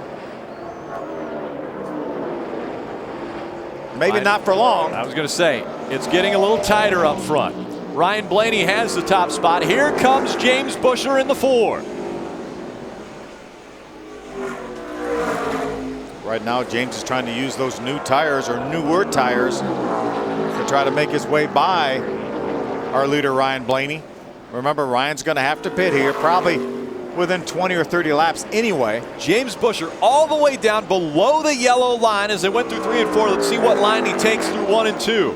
Maybe not for long. I was going to say, it's getting a little tighter up front. Ryan Blaney has the top spot. Here comes James Busher in the 4. Right now, James is trying to use those new tires, or newer tires, to try to make his way by our leader, Ryan Blaney. Remember, Ryan's going to have to pit here, probably within 20 or 30 laps anyway. James Busher all the way down below the yellow line as they went through 3 and 4. Let's see what line he takes through 1 and 2.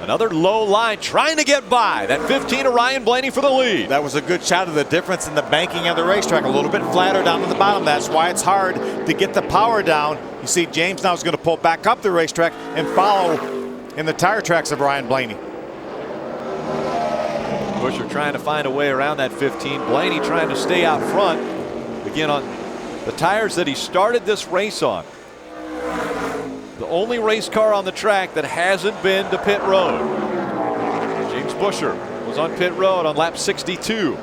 Another low line trying to get by. That 15 of Ryan Blaney for the lead. That was a good shot of the difference in the banking of the racetrack. A little bit flatter down to the bottom. That's why it's hard to get the power down. You see James now is going to pull back up the racetrack and follow in the tire tracks of Ryan Blaney. Busher trying to find a way around that 15. Blaney trying to stay out front. Again, on the tires that he started this race on. The only race car on the track that hasn't been to pit road. James Busher was on pit road on lap 62.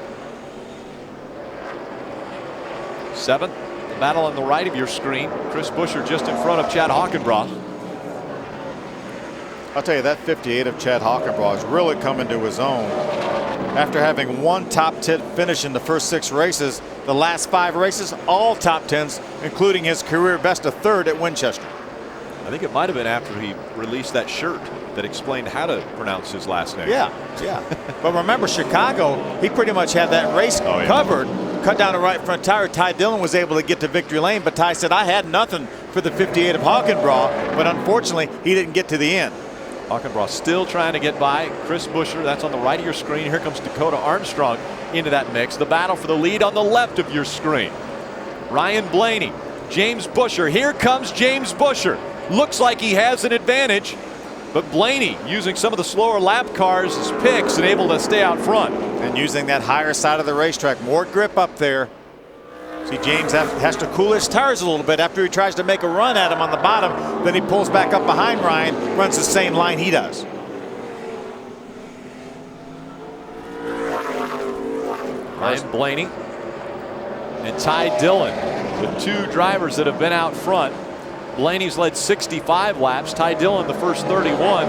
7th, the battle on the right of your screen. Chris Busher just in front of Chad Hockenbaugh. I'll tell you, that 58 of Chad Hockenbaugh has really come into his own. After having 1 top 10 finish in the first 6 races, the last 5 races, all top 10s, including his career best of 3rd at Winchester. I think it might have been after he released that shirt that explained how to pronounce his last name. Yeah. But remember, Chicago, he pretty much had that race covered. Cut down the right front tire. Ty Dillon was able to get to victory lane, but Ty said, I had nothing for the 58 of Hockenbaugh, but unfortunately, he didn't get to the end. Hockenbrough still trying to get by Chris Buescher. That's on the right of your screen. Here comes Dakota Armstrong into that mix. The battle for the lead on the left of your screen. Ryan Blaney, James Buescher. Here comes James Buescher. Looks like he has an advantage, but Blaney using some of the slower lap cars as picks and able to stay out front. And using that higher side of the racetrack. More grip up there. See, James has to cool his tires a little bit after he tries to make a run at him on the bottom. Then he pulls back up behind Ryan, runs the same line he does. Ryan Blaney and Ty Dillon, the two drivers that have been out front. Blaney's led 65 laps. Ty Dillon the first 31.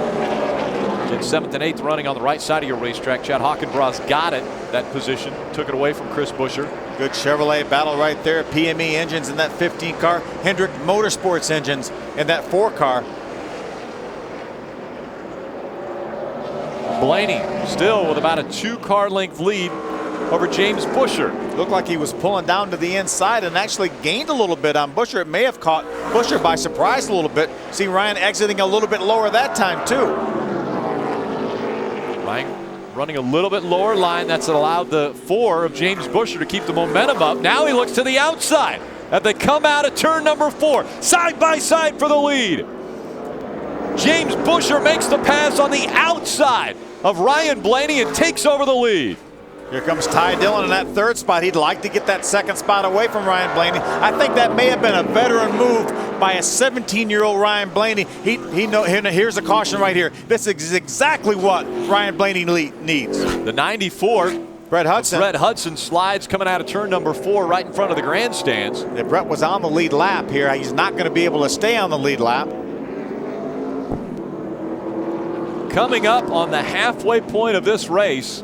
In 7th and 8th running on the right side of your racetrack. Chad Hockenbrough's got it, that position. Took it away from Chris Buescher. Good Chevrolet battle right there. PME engines in that 15 car. Hendrick Motorsports engines in that 4 car. Blaney still with about a 2-car length lead over James Buescher. Looked like he was pulling down to the inside and actually gained a little bit on Buescher. It may have caught Buescher by surprise a little bit. See Ryan exiting a little bit lower that time too. Ryan running a little bit lower line. That's allowed the 4 of James Buescher to keep the momentum up. Now he looks to the outside as they come out of turn number 4. Side by side for the lead. James Buescher makes the pass on the outside of Ryan Blaney and takes over the lead. Here comes Ty Dillon in that 3rd spot. He'd like to get that 2nd spot away from Ryan Blaney. I think that may have been a veteran move by a 17-year-old Ryan Blaney. Here's a caution right here. This is exactly what Ryan Blaney needs. The 94. Brett Hudson. Brett Hudson slides coming out of turn number 4 right in front of the grandstands. Yeah, Brett was on the lead lap here. He's not going to be able to stay on the lead lap. Coming up on the halfway point of this race,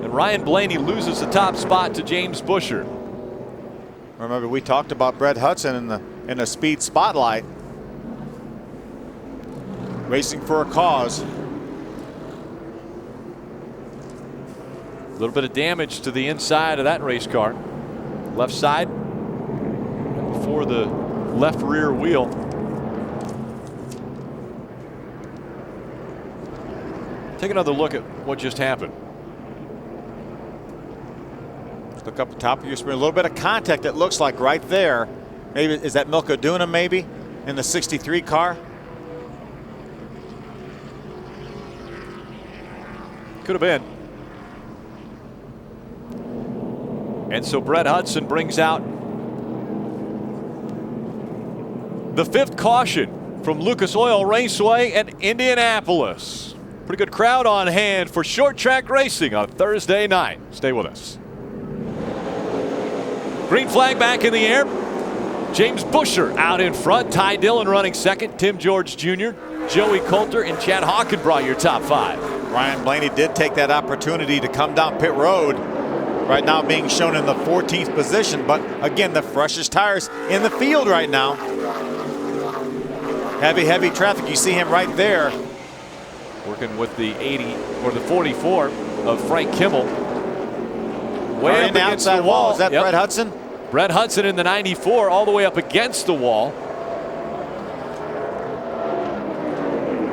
and Ryan Blaney loses the top spot to James Buescher. Remember, we talked about Brett Hudson in the speed spotlight. Racing for a cause. A little bit of damage to the inside of that race car. Left side, before the left rear wheel. Take another look at what just happened. Look up the top of your screen. A little bit of contact, it looks like, right there. Maybe is that Milka Duna maybe in the 63 car? Could have been. And so Brett Hudson brings out the 5th caution from Lucas Oil Raceway at Indianapolis. Pretty good crowd on hand for short track racing on Thursday night. Stay with us. Green flag back in the air. James Buescher out in front. Ty Dillon running 2nd. Tim George Jr., Joey Coulter, and Chad Hockenbrought your top 5. Ryan Blaney did take that opportunity to come down pit road. Right now being shown in the 14th position, but again, the freshest tires in the field right now. Heavy traffic. You see him right there. Working with the 80 or the 44 of Frank Kimmel. Way up the against outside the wall. Is that Yep. Brett Hudson? Brett Hudson in the 94 all the way up against the wall.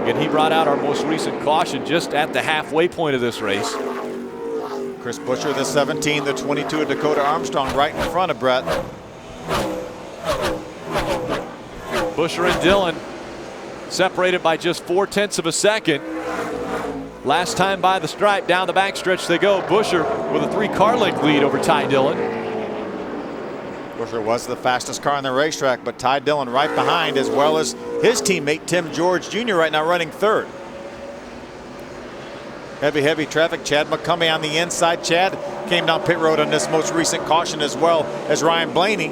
And he brought out our most recent caution just at the halfway point of this race. Chris Buescher, the 17, the 22 of Dakota Armstrong right in front of Brett. Buescher and Dillon separated by just 0.4 of a second. Last time by the stripe, down the backstretch they go. Buescher with a 3-car length lead over Ty Dillon. Buescher was the fastest car on the racetrack, but Ty Dillon right behind, as well as his teammate Tim George Jr. right now running 3rd. Heavy traffic. Chad McCummey on the inside. Chad came down pit road on this most recent caution, as well as Ryan Blaney.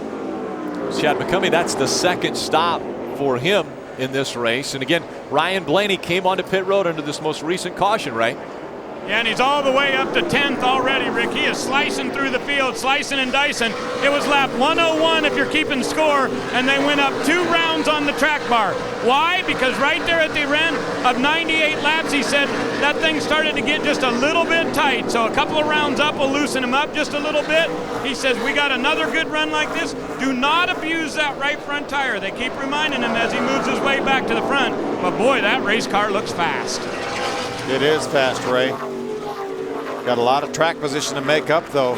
Chad McCummey, that's the 2nd stop for him in this race. And again, Ryan Blaney came onto pit road under this most recent caution, right? Yeah, and he's all the way up to 10th already, Rick. He is slicing through the field, slicing and dicing. It was lap 101 if you're keeping score, and they went up 2 rounds on the track bar. Why? Because right there at the end of 98 laps, he said that thing started to get just a little bit tight. So a couple of rounds up will loosen him up just a little bit. He says, we got another good run like this. Do not abuse that right front tire. They keep reminding him as he moves his way back to the front. But boy, that race car looks fast. It is fast, Ray. Got a lot of track position to make up, though.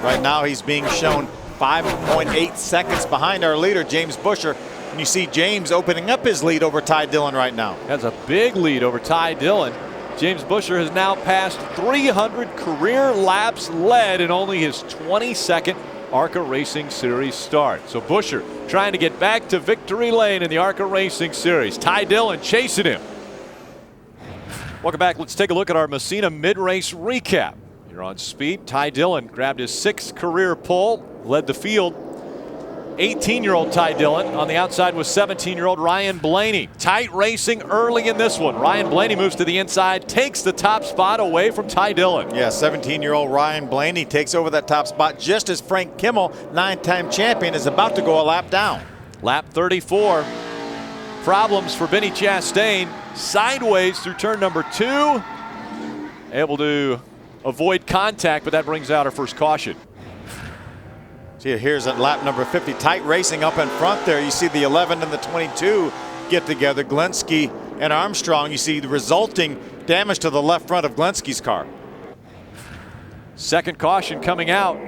Right now, he's being shown 5.8 seconds behind our leader, James Busher. And you see James opening up his lead over Ty Dillon right now. Has a big lead over Ty Dillon. James Busher has now passed 300 career laps led in only his 22nd ARCA Racing Series start. So Busher trying to get back to victory lane in the ARCA Racing Series. Ty Dillon chasing him. Welcome back. Let's take a look at our Messina mid-race recap. You're on speed. Ty Dillon grabbed his 6th career pole, led the field. 18-year-old Ty Dillon. On the outside was 17-year-old Ryan Blaney. Tight racing early in this one. Ryan Blaney moves to the inside, takes the top spot away from Ty Dillon. Yeah, 17-year-old Ryan Blaney takes over that top spot just as Frank Kimmel, 9-time champion, is about to go a lap down. Lap 34. Problems for Benny Chastain. Sideways through turn number 2. Able to avoid contact, but that brings out our first caution. See, here's at lap number 50. Tight racing up in front there. You see the 11 and the 22 get together. Glenski and Armstrong. You see the resulting damage to the left front of Glenski's car. Second caution coming out.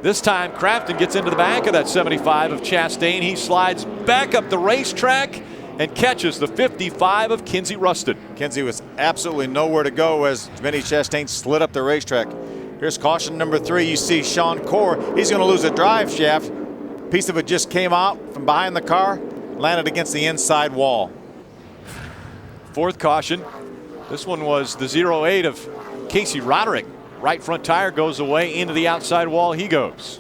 This time Crafton gets into the back of that 75 of Chastain. He slides back up the racetrack and catches the 55 of Kinsey Rustin. Kinsey was absolutely nowhere to go as Benny Chastain slid up the racetrack. Here's caution number 3. You see Sean Corr. He's going to lose a drive shaft. A piece of it just came out from behind the car, landed against the inside wall. Fourth caution. This one was the 08 of Casey Roderick. Right front tire goes away, into the outside wall he goes.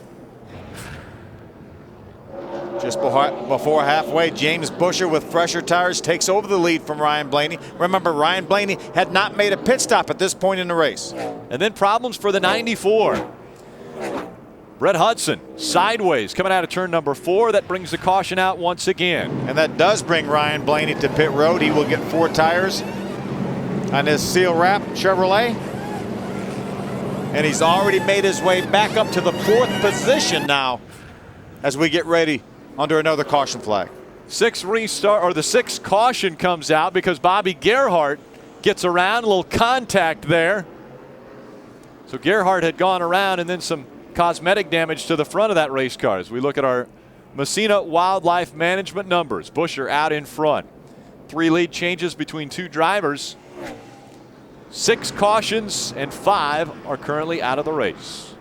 Just before halfway, James Busher with fresher tires takes over the lead from Ryan Blaney. Remember, Ryan Blaney had not made a pit stop at this point in the race. And then problems for the 94. Brett Hudson sideways coming out of turn number 4. That brings the caution out once again. And that does bring Ryan Blaney to pit road. He will get 4 tires on his seal wrap Chevrolet. And he's already made his way back up to the 4th position now as we get ready under another caution flag. The 6th caution comes out because Bobby Gerhart gets around, a little contact there. So Gerhart had gone around, and then some cosmetic damage to the front of that race car. As we look at our Messina Wildlife Management numbers, Busher out in front. 3 lead changes between 2 drivers. 6 cautions and 5 are currently out of the race.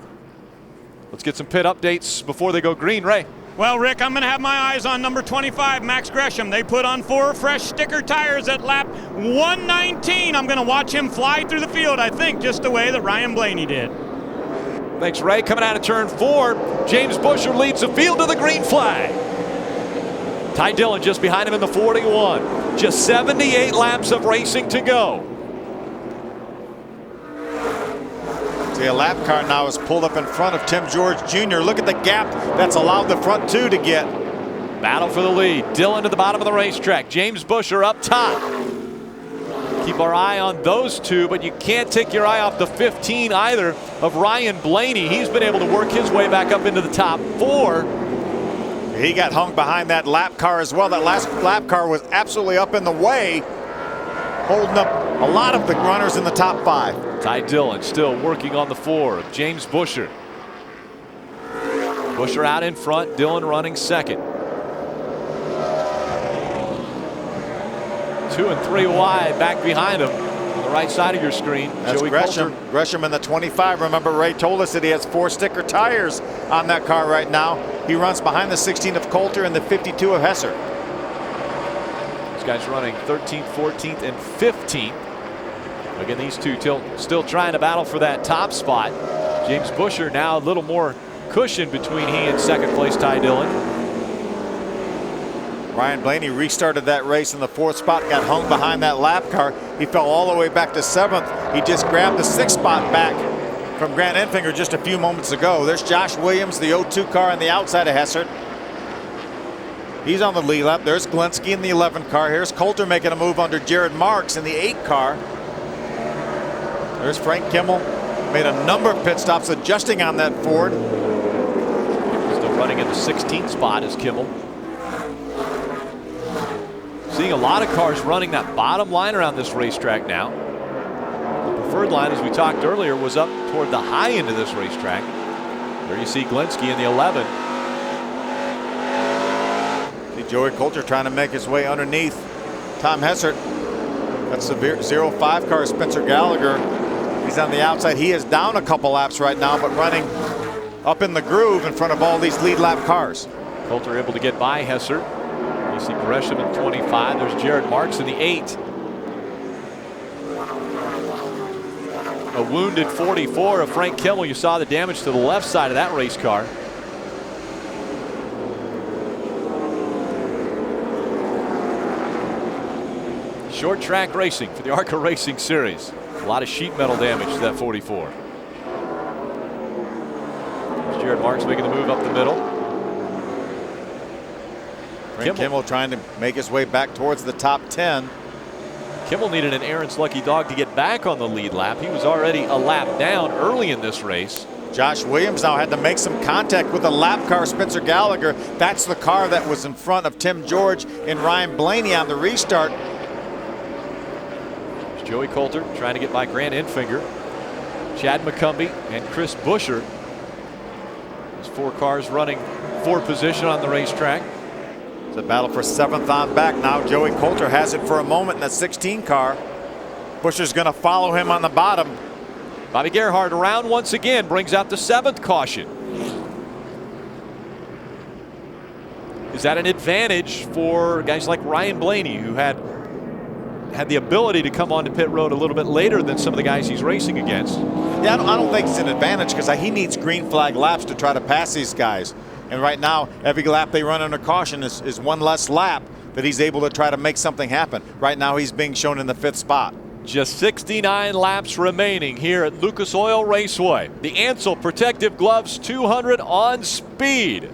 Let's get some pit updates before they go green. Ray. Well, Rick, I'm going to have my eyes on number 25, Max Gresham. They put on 4 fresh sticker tires at lap 119. I'm going to watch him fly through the field, I think, just the way that Ryan Blaney did. Thanks, Ray. Coming out of turn 4, James Busher leads the field to the green flag. Ty Dillon just behind him in the 41. Just 78 laps of racing to go. The lap car now is pulled up in front of Tim George Jr. Look at the gap that's allowed the front 2 to get. Battle for the lead. Dillon to the bottom of the racetrack. James Busher up top. Keep our eye on those 2, but you can't take your eye off the 15 either of Ryan Blaney. He's been able to work his way back up into the top 4. He got hung behind that lap car as well. That last lap car was absolutely up in the way, holding up a lot of the runners in the top 5. Ty Dillon still working on the 4 of James Busher. Busher out in front, Dillon running second. 2 and 3 wide back behind him on the right side of your screen. That's Joey Gresham. Coulter. Gresham in the 25. Remember, Ray told us that he has 4 sticker tires on that car right now. He runs behind the 16 of Coulter and the 52 of Hesser. These guys running 13th, 14th, and 15th. Again, these 2 still trying to battle for that top spot. James Busher now a little more cushion between he and second place Ty Dillon. Ryan Blaney restarted that race in the 4th spot, got hung behind that lap car. He fell all the way back to 7th. He just grabbed the 6th spot back from Grant Enfinger just a few moments ago. There's Josh Williams, the 02 car on the outside of Hessert. He's on the lead lap. There's Glinsky in the 11 car. Here's Coulter making a move under Jared Marks in the 8 car. There's Frank Kimmel. Made a number of pit stops adjusting on that Ford. Still running in the 16th spot is Kimmel. Seeing a lot of cars running that bottom line around this racetrack now. The preferred line, as we talked earlier, was up toward the high end of this racetrack. There you see Glinsky in the 11. See Joey Coulter trying to make his way underneath Tom Hessert. That's the 05 car, Spencer Gallagher. He's on the outside. He is down a couple laps right now, but running up in the groove in front of all these lead lap cars. Coulter able to get by Hessert. You see Gresham in 25. There's Jared Marks in the 8. A wounded 44 of Frank Kimmel. You saw the damage to the left side of that race car. Short track racing for the ARCA Racing Series. A lot of sheet metal damage to that 44. There's Jared Marks making the move up the middle. Frank Kimmel trying to make his way back towards the top 10. Kimmel needed an Aaron's lucky dog to get back on the lead lap. He was already a lap down early in this race. Josh Williams now had to make some contact with the lap car, Spencer Gallagher. That's the car that was in front of Tim George and Ryan Blaney on the restart. There's Joey Coulter trying to get by Grant Enfinger, Chad McCumbee, and Chris Buescher. There's 4 cars running for position on the racetrack. It's a battle for 7th on back. Now Joey Coulter has it for a moment in that 16 car. Buescher's going to follow him on the bottom. Bobby Gerhart around once again, brings out the 7th caution. Is that an advantage for guys like Ryan Blaney, who had the ability to come onto pit road a little bit later than some of the guys he's racing against? Yeah, I don't think it's an advantage because he needs green flag laps to try to pass these guys. And right now, every lap they run under caution is one less lap that he's able to try to make something happen. Right now, he's being shown in the 5th spot. Just 69 laps remaining here at Lucas Oil Raceway. The Ansell Protective Gloves 200 on Speed.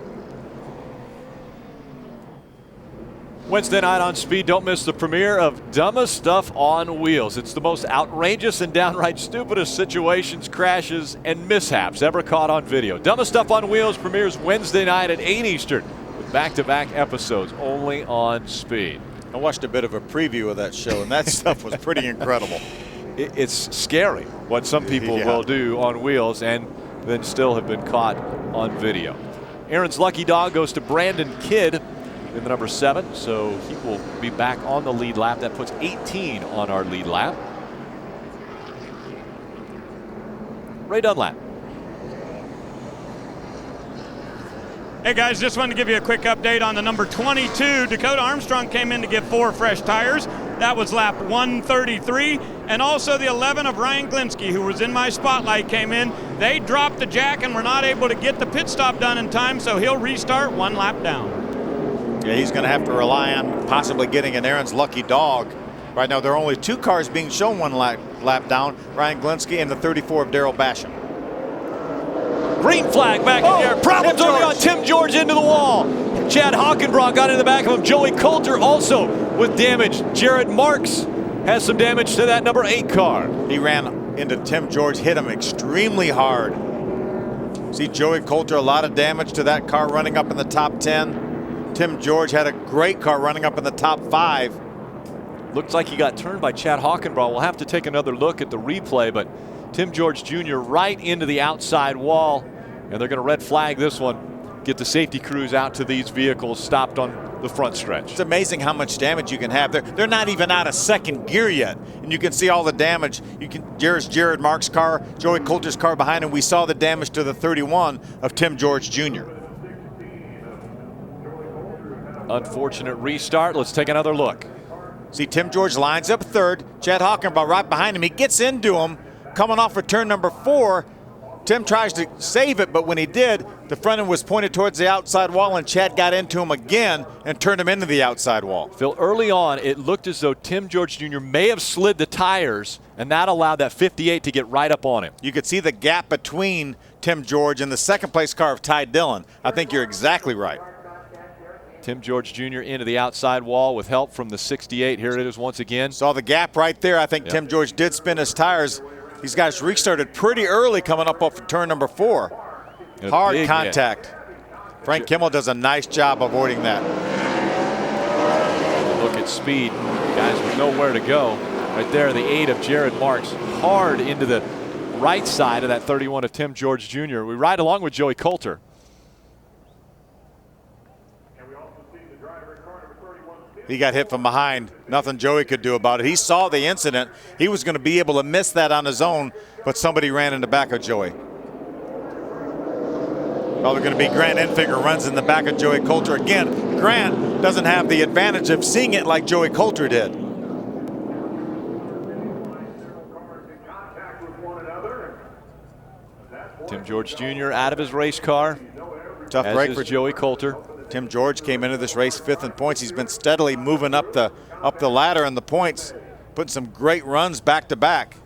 Wednesday night on Speed, don't miss the premiere of Dumbest Stuff on Wheels. It's the most outrageous and downright stupidest situations, crashes, and mishaps ever caught on video. Dumbest Stuff on Wheels premieres Wednesday night at 8 Eastern with back-to-back episodes only on Speed. I watched a bit of a preview of that show, and that stuff was pretty incredible. It's scary what some people will do on wheels and then still have been caught on video. Aaron's lucky dog goes to Brandon Kidd in the number 7, so he will be back on the lead lap. That puts 18 on our lead lap. Ray Dunlap. Hey guys, just wanted to give you a quick update on the number 22. Dakota Armstrong came in to get 4 fresh tires. That was lap 133. And also the 11 of Ryan Glinsky, who was in my spotlight, came in. They dropped the jack and were not able to get the pit stop done in time, so he'll restart 1 lap down. Yeah, he's going to have to rely on possibly getting an Aaron's lucky dog. Right now, there are only 2 cars being shown 1 lap down, Ryan Glinsky and the 34 of Darrell Basham. Green flag back in the air. Problems early on. Tim George into the wall. Chad Hockenbraugh got in the back of him. Joey Coulter also with damage. Jared Marks has some damage to that number 8 car. He ran into Tim George, hit him extremely hard. See Joey Coulter, a lot of damage to that car running up in the top 10. Tim George had a great car running up in the top 5. Looks like he got turned by Chad Hockenbraugh. We'll have to take another look at the replay, but Tim George Jr. right into the outside wall, and they're going to red flag this one, get the safety crews out to these vehicles stopped on the front stretch. It's amazing how much damage you can have. They're not even out of second gear yet, and you can see all the damage. There's Jared Marks' car, Joey Coulter's car behind him. We saw the damage to the 31 of Tim George Jr. Unfortunate restart. Let's take another look. See Tim George lines up 3rd. Chad Hockenbraugh right behind him. He gets into him coming off of turn number 4. Tim tries to save it, but when he did, The front end was pointed towards the outside wall, and Chad got into him again and turned him into the outside wall. Phil, early on, it looked as though Tim George Jr. may have slid the tires, and that allowed that 58 to get right up on him. You could see the gap between Tim George and the second place car of Ty Dillon. I think you're exactly right. Tim George Jr. into the outside wall with help from the 68. Here it is once again. Saw the gap right there. I think Yep. Tim George did spin his tires. These guys restarted pretty early coming up off turn number 4. A Hard big contact. hit. Frank Kimmel does a nice job avoiding that. Look at speed. Guys with nowhere to go. Right there, the 8 of Jared Marks. Hard into the right side of that 31 of Tim George Jr. We ride along with Joey Coulter. He got hit from behind. Nothing Joey could do about it. He saw the incident. He was going to be able to miss that on his own, but somebody ran in the back of Joey. Probably going to be Grant Enfinger runs in the back of Joey Coulter. Again, Grant doesn't have the advantage of seeing it like Joey Coulter did. Tim George Jr. out of his race car. Tough As break is for Joey Coulter. Tim George came into this race 5th in points. He's been steadily moving up the ladder in the points, putting some great runs back to back.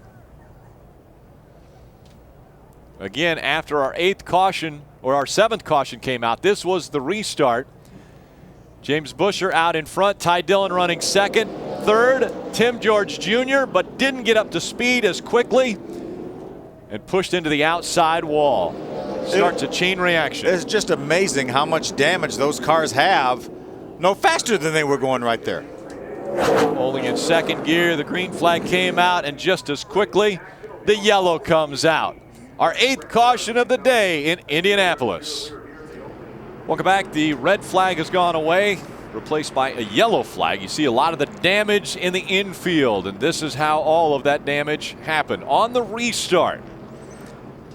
Again, after our 8th caution, or our 7th caution came out, this was the restart. James Buescher out in front, Ty Dillon running 2nd. 3rd, Tim George Jr., but didn't get up to speed as quickly and pushed into the outside wall. Starts a chain reaction. It's just amazing how much damage those cars have. No faster than they were going right there. Holding in 2nd gear, the green flag came out, and just as quickly, the yellow comes out. Our 8th caution of the day in Indianapolis. Welcome back. The red flag has gone away, replaced by a yellow flag. You see a lot of the damage in the infield, and this is how all of that damage happened. On the restart,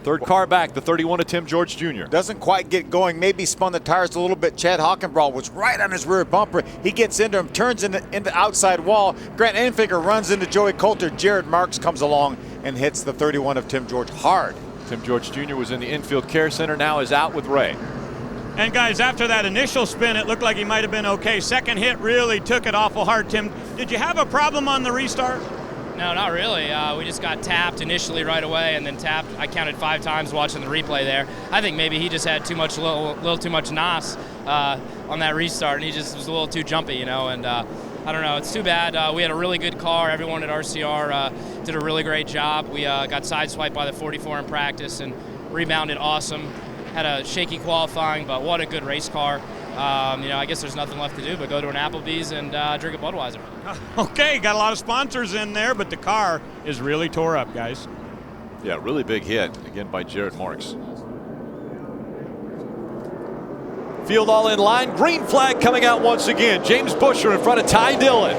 3rd car back, the 31 of Tim George Jr. Doesn't quite get going, maybe spun the tires a little bit. Chad Hockenbraw was right on his rear bumper. He gets into him, turns into the outside wall. Grant Enfinger runs into Joey Coulter. Jared Marks comes along and hits the 31 of Tim George hard. Tim George Jr. was in the infield care center, now is out with Ray. And guys, after that initial spin, it looked like he might have been okay. 2nd hit really took it awful hard. Tim, did you have a problem on the restart? No, not really. We just got tapped initially right away, and then tapped. I counted 5 times watching the replay there. I think maybe he just had too much, little too much NOS on that restart, and he just was a little too jumpy, you know. And I don't know. It's too bad. We had a really good car. Everyone at RCR did a really great job. We got sideswiped by the 44 in practice and rebounded awesome. Had a shaky qualifying, but what a good race car. You know, I guess there's nothing left to do but go to an Applebee's and drink a Budweiser. Okay, got a lot of sponsors in there, but the car is really tore up, guys. Yeah, really big hit, again by Jared Marks. Field all in line, green flag coming out once again. James Buescher in front of Ty Dillon.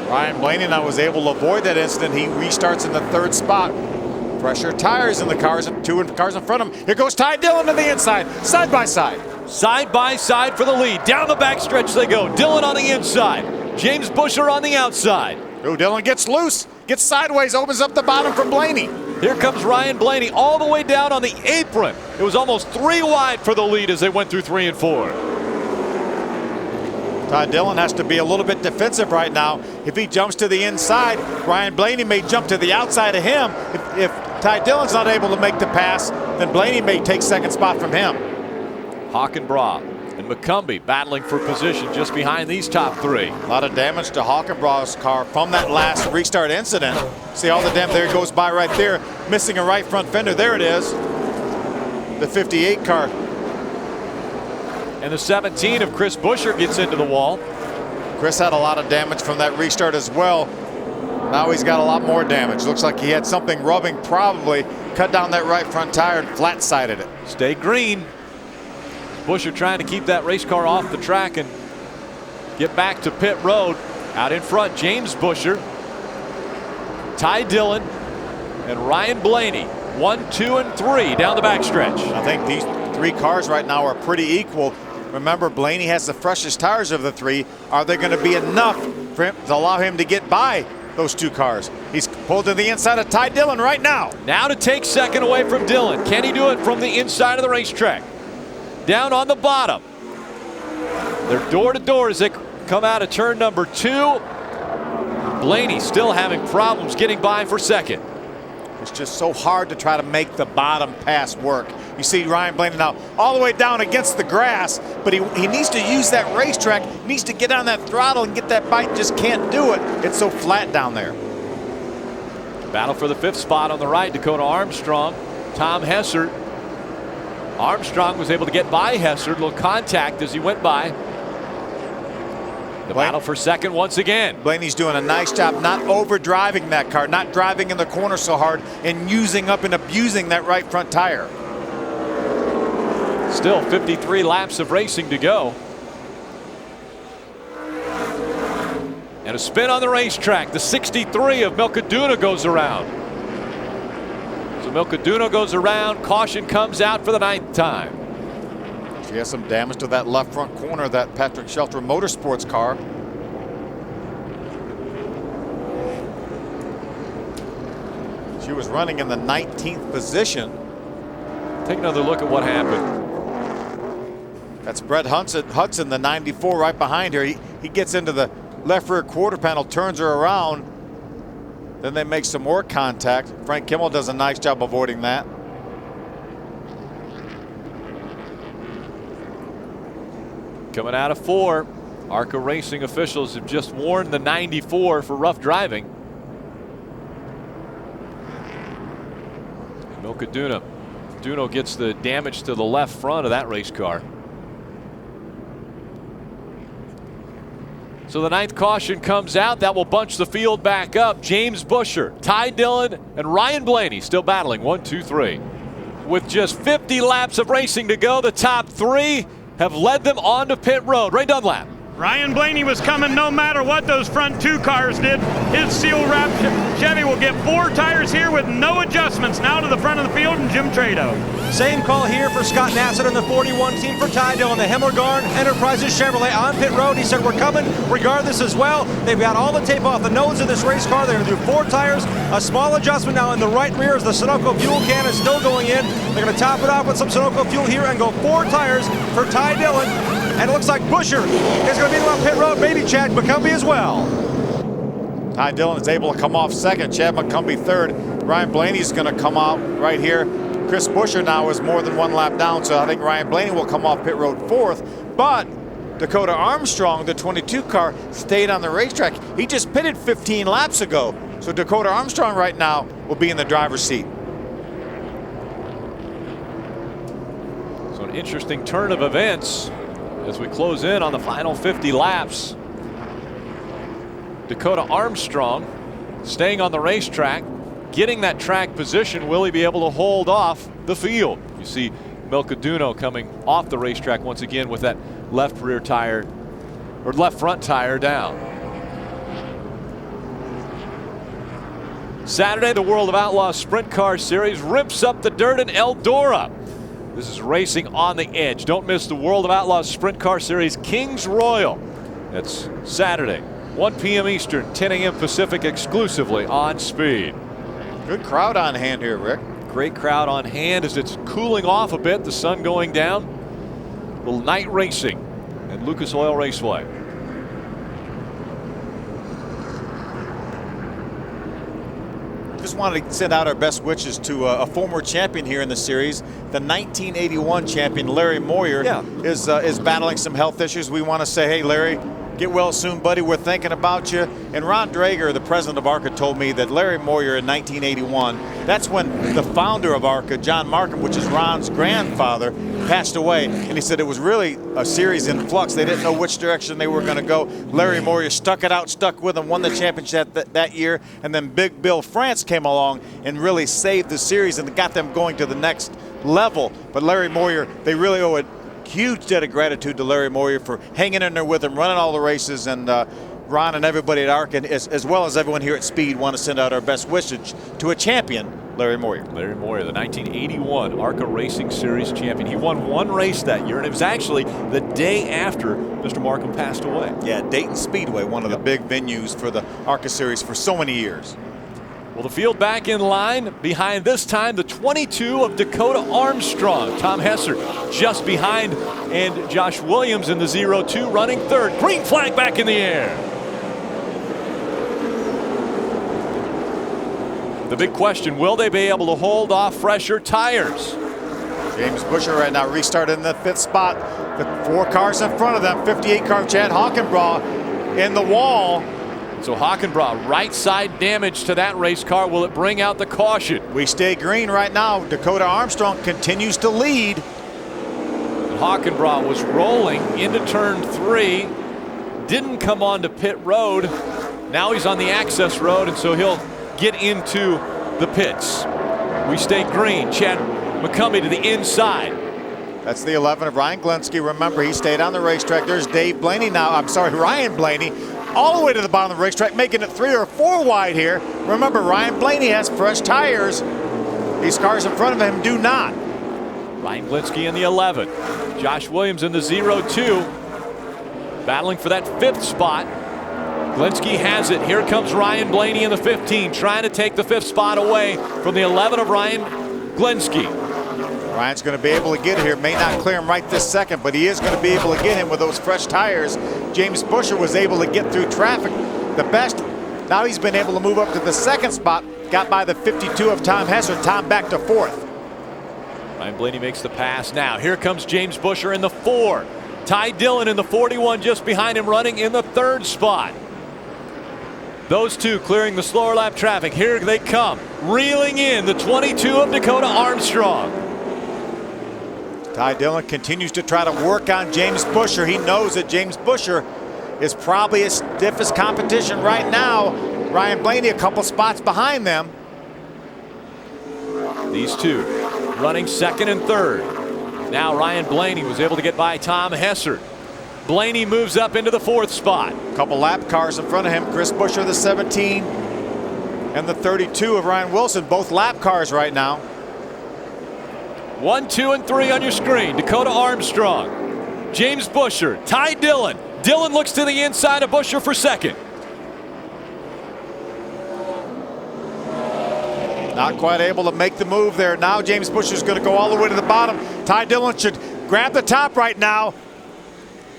Ryan Blaney now was able to avoid that incident. He restarts in the 3rd spot. Fresher tires in the cars, 2 cars in front of him. Here goes Ty Dillon to the inside, side by side. Side by side for the lead. Down the backstretch they go. Dillon on the inside. James Buescher on the outside. Oh, Dillon gets loose, gets sideways, opens up the bottom for Blaney. Here comes Ryan Blaney all the way down on the apron. It was almost 3 wide for the lead as they went through 3 and 4. Ty Dillon has to be a little bit defensive right now. If he jumps to the inside, Ryan Blaney may jump to the outside of him. If Ty Dillon's not able to make the pass, then Blaney may take 2nd spot from him. Hockenbraw and McCumbee battling for position just behind these top 3. A lot of damage to Hockenbraw's car from that last restart incident. See all the damage. There it goes by right there, missing a right front fender. There it is. The 58 car. And the 17 of Chris Buescher gets into the wall. Chris had a lot of damage from that restart as well. Now he's got a lot more damage. Looks like he had something rubbing, probably cut down that right front tire and flat-sided it. Stay green. Buescher trying to keep that race car off the track and get back to pit road. Out in front, James Buescher, Ty Dillon, and Ryan Blaney. 1, 2, and 3 down the backstretch. I think these 3 cars right now are pretty equal. Remember, Blaney has the freshest tires of the 3. Are they going to be enough for him to allow him to get by those 2 cars? He's pulled to the inside of Ty Dillon right now. Now to take 2nd away from Dillon. Can he do it from the inside of the racetrack? down on the bottom. They're door to door as they come out of turn number 2. Blaney still having problems getting by for second. It's just so hard to try to make the bottom pass work. You see Ryan Blaney now all the way down against the grass, but he needs to use that racetrack, he needs to get on that throttle and get that bite, just can't do it. It's so flat down there. Battle for the 5th spot on the right, Dakota Armstrong, Tom Hessert. Armstrong was able to get by Hessert, a little contact as he went by. The battle for second once again. Blaney's doing a nice job not over-driving that car, not driving in the corner so hard and using up and abusing that right front tire. Still 53 laps of racing to go. And a spin on the racetrack. The 63 of Milcaduna goes around. So Milcaduna goes around. Caution comes out for the 9th time. She has some damage to that left front corner of that Patrick Shelter Motorsports car. She was running in the 19th position. Take another look at what happened. That's Brett Hudson, the 94 right behind her. He gets into the left rear quarter panel, turns her around. Then they make some more contact. Frank Kimmel does a nice job avoiding that. Coming out of 4, ARCA Racing officials have just warned the 94 for rough driving. Milcaduna. Duno gets the damage to the left front of that race car. So the 9th caution comes out. That will bunch the field back up. James Busher, Ty Dillon, and Ryan Blaney still battling 1, 2, 3. With just 50 laps of racing to go, the top 3 have led them onto pit road. Ray Dunlap. Ryan Blaney was coming no matter what those front 2 cars did. His seal-wrapped Chevy will get 4 tires here with no adjustments. Now to the front of the field and Jim Trado. Same call here for Scott Nassett and the 41 team for Ty Dillon. The Hemmelgarn Enterprises Chevrolet on pit road. He said we're coming regardless as well. They've got all the tape off the nose of this race car. They're going to do 4 tires. A small adjustment now in the right rear as the Sunoco fuel can is still going in. They're going to top it off with some Sunoco fuel here and go 4 tires for Ty Dillon. And it looks like Busher is going to be on pit road. Maybe Chad McCumbee as well. Ty Dillon is able to come off second. Chad McCumbee third. Ryan Blaney's going to come out right here. Chris Busher now is more than 1 lap down, so I think Ryan Blaney will come off pit road 4th. But Dakota Armstrong, the 22 car, stayed on the racetrack. He just pitted 15 laps ago. So Dakota Armstrong right now will be in the driver's seat. So an interesting turn of events as we close in on the final 50 laps. Dakota Armstrong staying on the racetrack, getting that track position. Will he be able to hold off the field? You see Milcaduna coming off the racetrack once again with that left rear tire, or left front tire down. Saturday, the World of Outlaws Sprint Car Series rips up the dirt in Eldora. This is racing on the edge. Don't miss the World of Outlaws Sprint Car Series Kings Royal. That's Saturday, 1 p.m. Eastern, 10 a.m. Pacific, exclusively on Speed. Good crowd on hand here, Rick. Great crowd on hand as it's cooling off a bit, the sun going down. A little night racing at Lucas Oil Raceway. Just wanted to send out our best wishes to a former champion here in the series. The 1981 champion, Larry Moyer, is battling some health issues. We want to say, hey, Larry, get well soon, buddy. We're thinking about you. And Ron Drager, the president of ARCA, told me that Larry Moyer in 1981, that's when the founder of ARCA, John Markham, which is Ron's grandfather, passed away. And he said it was really a series in flux. They didn't know which direction they were going to go. Larry Moyer stuck it out, stuck with them, won the championship that year. And then Big Bill France came along and really saved the series and got them going to the next level. But Larry Moyer, they really owe a huge debt of gratitude to Larry Moyer for hanging in there with him, running all the races. And Ron and everybody at ARCA, as well as everyone here at Speed, want to send out our best wishes to a champion, Larry Moyer. Larry Moyer, the 1981 ARCA Racing Series champion. He won 1 race that year, and it was actually the day after Mr. Markham passed away. Yeah, Dayton Speedway, one of the big venues for the ARCA Series for so many years. Well, the field back in line behind this time the 22 of Dakota Armstrong. Tom Hessert just behind, and Josh Williams in the 0-2 running third. Green flag back in the air. The big question, will they be able to hold off fresher tires? James Busher right now restarted in the 5th spot. The 4 cars in front of them, 58 car Chad Hockenbraugh in the wall. So Hockenbraugh, right side damage to that race car. Will it bring out the caution? We stay green right now. Dakota Armstrong continues to lead. Hockenbraugh was rolling into turn 3, didn't come onto pit road. Now he's on the access road, and so he'll get into the pits. We stay green. Chad McCumbee to the inside. That's the 11 of Ryan Glenski. Remember, he stayed on the racetrack. There's Dave Blaney now. I'm sorry, Ryan Blaney, all the way to the bottom of the racetrack, making it 3 or 4 wide here. Remember, Ryan Blaney has fresh tires. These cars in front of him do not. Ryan Glenski in the 11. Josh Williams in the 0-2. Battling for that 5th spot. Glenski has it. Here comes Ryan Blaney in the 15, trying to take the 5th spot away from the 11 of Ryan Glenski. Ryan's going to be able to get here. May not clear him right this second, but he is going to be able to get him with those fresh tires. James Busher was able to get through traffic the best. Now he's been able to move up to the 2nd spot. Got by the 52 of Tom Hessert. Tom back to 4th. Ryan Blaney makes the pass now. Here comes James Busher in the 4. Ty Dillon in the 41 just behind him, running in the 3rd spot. Those two clearing the slower lap traffic. Here they come, reeling in the 22 of Dakota Armstrong. Ty Dillon continues to try to work on James Busher. He knows that James Busher is probably his stiffest competition right now. Ryan Blaney a couple spots behind them. These two running 2nd and 3rd. Now Ryan Blaney was able to get by Tom Hessert. Blaney moves up into the 4th spot. Couple lap cars in front of him. Chris Busher, the 17, and the 32 of Ryan Wilson, both lap cars right now. 1, 2, and 3 on your screen. Dakota Armstrong, James Busher, Ty Dillon. Dillon looks to the inside of Busher for 2nd. Not quite able to make the move there. Now James Busher's going to go all the way to the bottom. Ty Dillon should grab the top right now.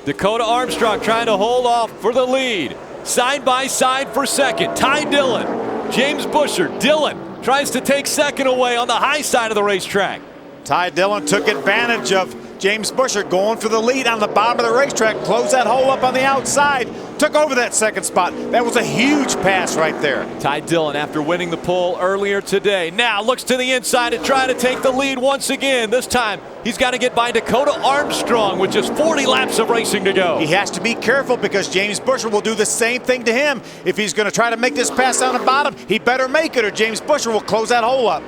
Dakota Armstrong trying to hold off for the lead. Side by side for 2nd. Ty Dillon, James Busher. Dillon tries to take 2nd away on the high side of the racetrack. Ty Dillon took advantage of James Busher going for the lead on the bottom of the racetrack. Closed that hole up on the outside. Took over that 2nd spot. That was a huge pass right there. Ty Dillon, after winning the pole earlier today, now looks to the inside to try to take the lead once again. This time, he's got to get by Dakota Armstrong with just 40 laps of racing to go. He has to be careful because James Busher will do the same thing to him. If he's going to try to make this pass on the bottom, he better make it or James Busher will close that hole up.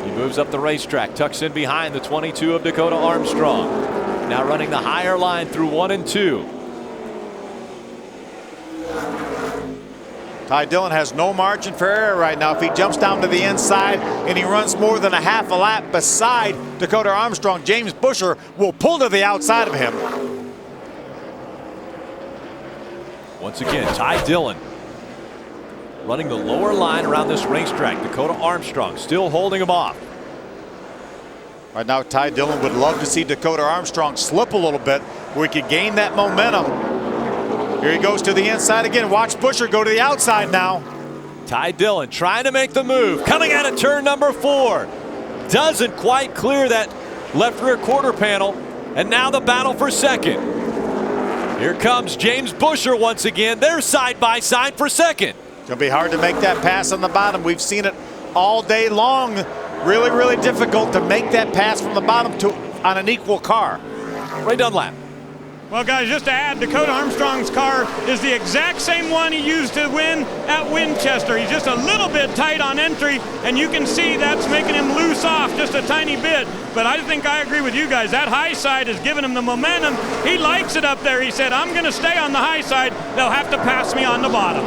He moves up the racetrack, tucks in behind the 22 of Dakota Armstrong. Now running the higher line through 1 and 2. Ty Dillon has no margin for error right now. If he jumps down to the inside and he runs more than a half a lap beside Dakota Armstrong, James Busher will pull to the outside of him. Once again, Ty Dillon running the lower line around this racetrack. Dakota Armstrong still holding him off. Right now, Ty Dillon would love to see Dakota Armstrong slip a little bit where he could gain that momentum. Here he goes to the inside again. Watch Busher go to the outside now. Ty Dillon trying to make the move. Coming out of turn number 4. Doesn't quite clear that left rear quarter panel. And now the battle for 2nd. Here comes James Busher once again. They're side by side for 2nd. It's going to be hard to make that pass on the bottom. We've seen it all day long. Really, really difficult to make that pass from the bottom to on an equal car. Ray Dunlap. Well, guys, just to add, Dakota Armstrong's car is the exact same one he used to win at Winchester. He's just a little bit tight on entry, and you can see that's making him loose off just a tiny bit. But I think I agree with you guys. That high side is giving him the momentum. He likes it up there. He said, I'm going to stay on the high side. They'll have to pass me on the bottom.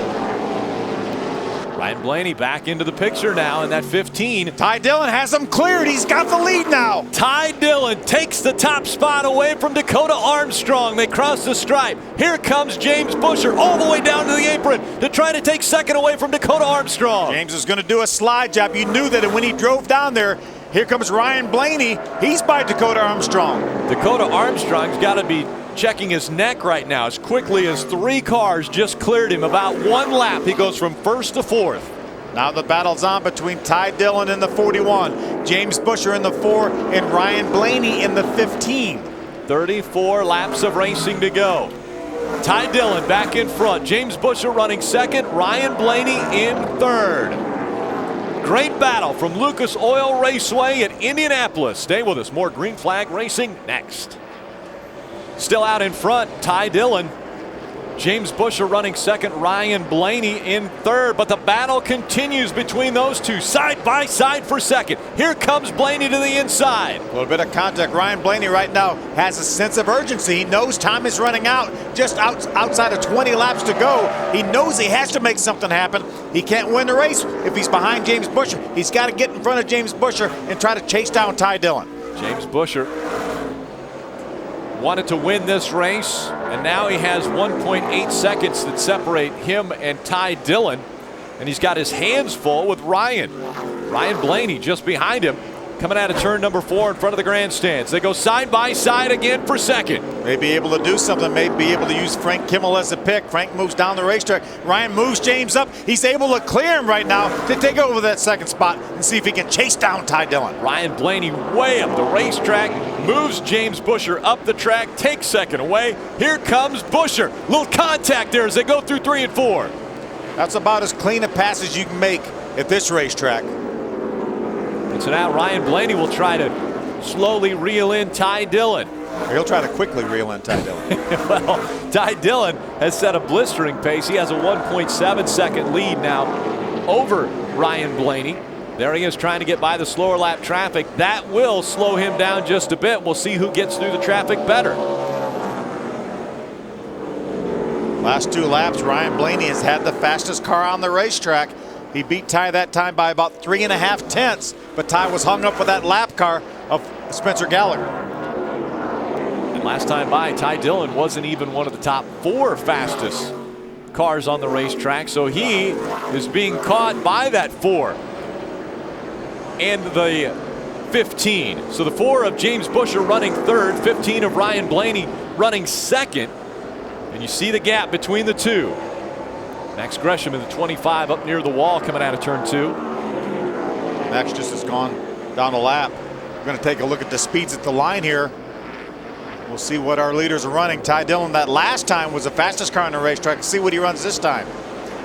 Ryan Blaney back into the picture now in that 15. Ty Dillon has him cleared. He's got the lead now. Ty Dillon takes the top spot away from Dakota Armstrong. They cross the stripe. Here comes James Busher all the way down to the apron to try to take second away from Dakota Armstrong. James is going to do a slide job. You knew that when he drove down there. Here comes Ryan Blaney. He's by Dakota Armstrong. Dakota Armstrong's got to be checking his neck right now as quickly as 3 cars just cleared him. About 1 lap, he goes from 1st to 4th. Now the battle's on between Ty Dillon in the 41, James Busher in the 4, and Ryan Blaney in the 15. 34 laps of racing to go. Ty Dillon back in front. James Busher running 2nd. Ryan Blaney in 3rd. Great battle from Lucas Oil Raceway at Indianapolis. Stay with us. More green flag racing next. Still out in front, Ty Dillon. James Busher running 2nd, Ryan Blaney in 3rd, but the battle continues between those two, side by side for 2nd. Here comes Blaney to the inside. A little bit of contact. Ryan Blaney right now has a sense of urgency. He knows time is running out, just outside of 20 laps to go. He knows he has to make something happen. He can't win the race if he's behind James Busher. He's got to get in front of James Busher and try to chase down Ty Dillon. James Busher wanted to win this race, and now he has 1.8 seconds that separate him and Ty Dillon, and he's got his hands full with Ryan Blaney just behind him, coming out of turn number 4 in front of the grandstands. They go side by side again for 2nd. May be able to do something, may be able to use Frank Kimmel as a pick. Frank moves down the racetrack. Ryan moves James up. He's able to clear him right now to take over that 2nd spot and see if he can chase down Ty Dillon. Ryan Blaney way up the racetrack, moves James Busher up the track, takes 2nd away. Here comes Busher. Little contact there as they go through 3 and 4. That's about as clean a pass as you can make at this racetrack. And so now Ryan Blaney will try to slowly reel in Ty Dillon. He'll try to quickly reel in Ty Dillon. Well, Ty Dillon has set a blistering pace. He has a 1.7 second lead now over Ryan Blaney. There he is trying to get by the slower lap traffic. That will slow him down just a bit. We'll see who gets through the traffic better. Last 2 laps, Ryan Blaney has had the fastest car on the racetrack. He beat Ty that time by about 3.5 tenths, but Ty was hung up with that lap car of Spencer Gallagher. And last time by, Ty Dillon wasn't even one of the top 4 fastest cars on the racetrack, so he is being caught by that 4 and the 15. So the 4 of James Busher running 3rd, 15 of Ryan Blaney running 2nd, and you see the gap between the two. Max Gresham in the 25 up near the wall coming out of turn 2. Max just has gone down a lap. We're going to take a look at the speeds at the line here. We'll see what our leaders are running. Ty Dillon that last time was the fastest car on the racetrack. Let's see what he runs this time.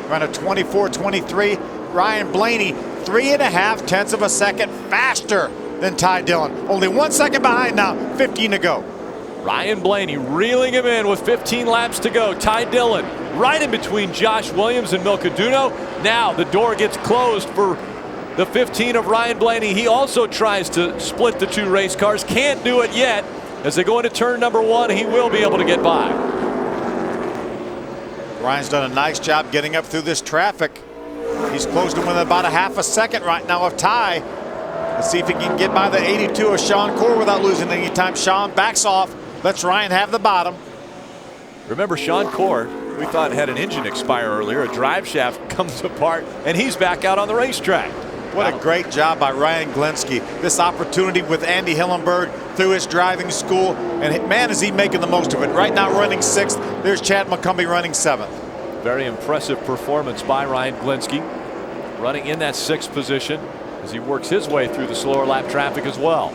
Run a 24-23. Ryan Blaney 3.5 tenths of a second faster than Ty Dillon. Only 1 second behind now, 15 to go. Ryan Blaney reeling him in with 15 laps to go. Ty Dillon right in between Josh Williams and Milcaduno. Now the door gets closed for the 15 of Ryan Blaney. He also tries to split the 2 race cars. Can't do it yet. As they go into turn number 1, he will be able to get by. Ryan's done a nice job getting up through this traffic. He's closed him with about a half a second right now of Ty. Let's see if he can get by the 82 of Sean Corr without losing any time. Sean backs off. Lets Ryan have the bottom. Remember, Sean Corr, we thought had an engine expire earlier. A drive shaft comes apart, and he's back out on the racetrack. What a great job by Ryan Glinsky. This opportunity with Andy Hillenberg through his driving school, and man, is he making the most of it. Right now running 6th. There's Chad McCumbee running 7th. Very impressive performance by Ryan Glinsky, running in that 6th position as he works his way through the slower lap traffic as well.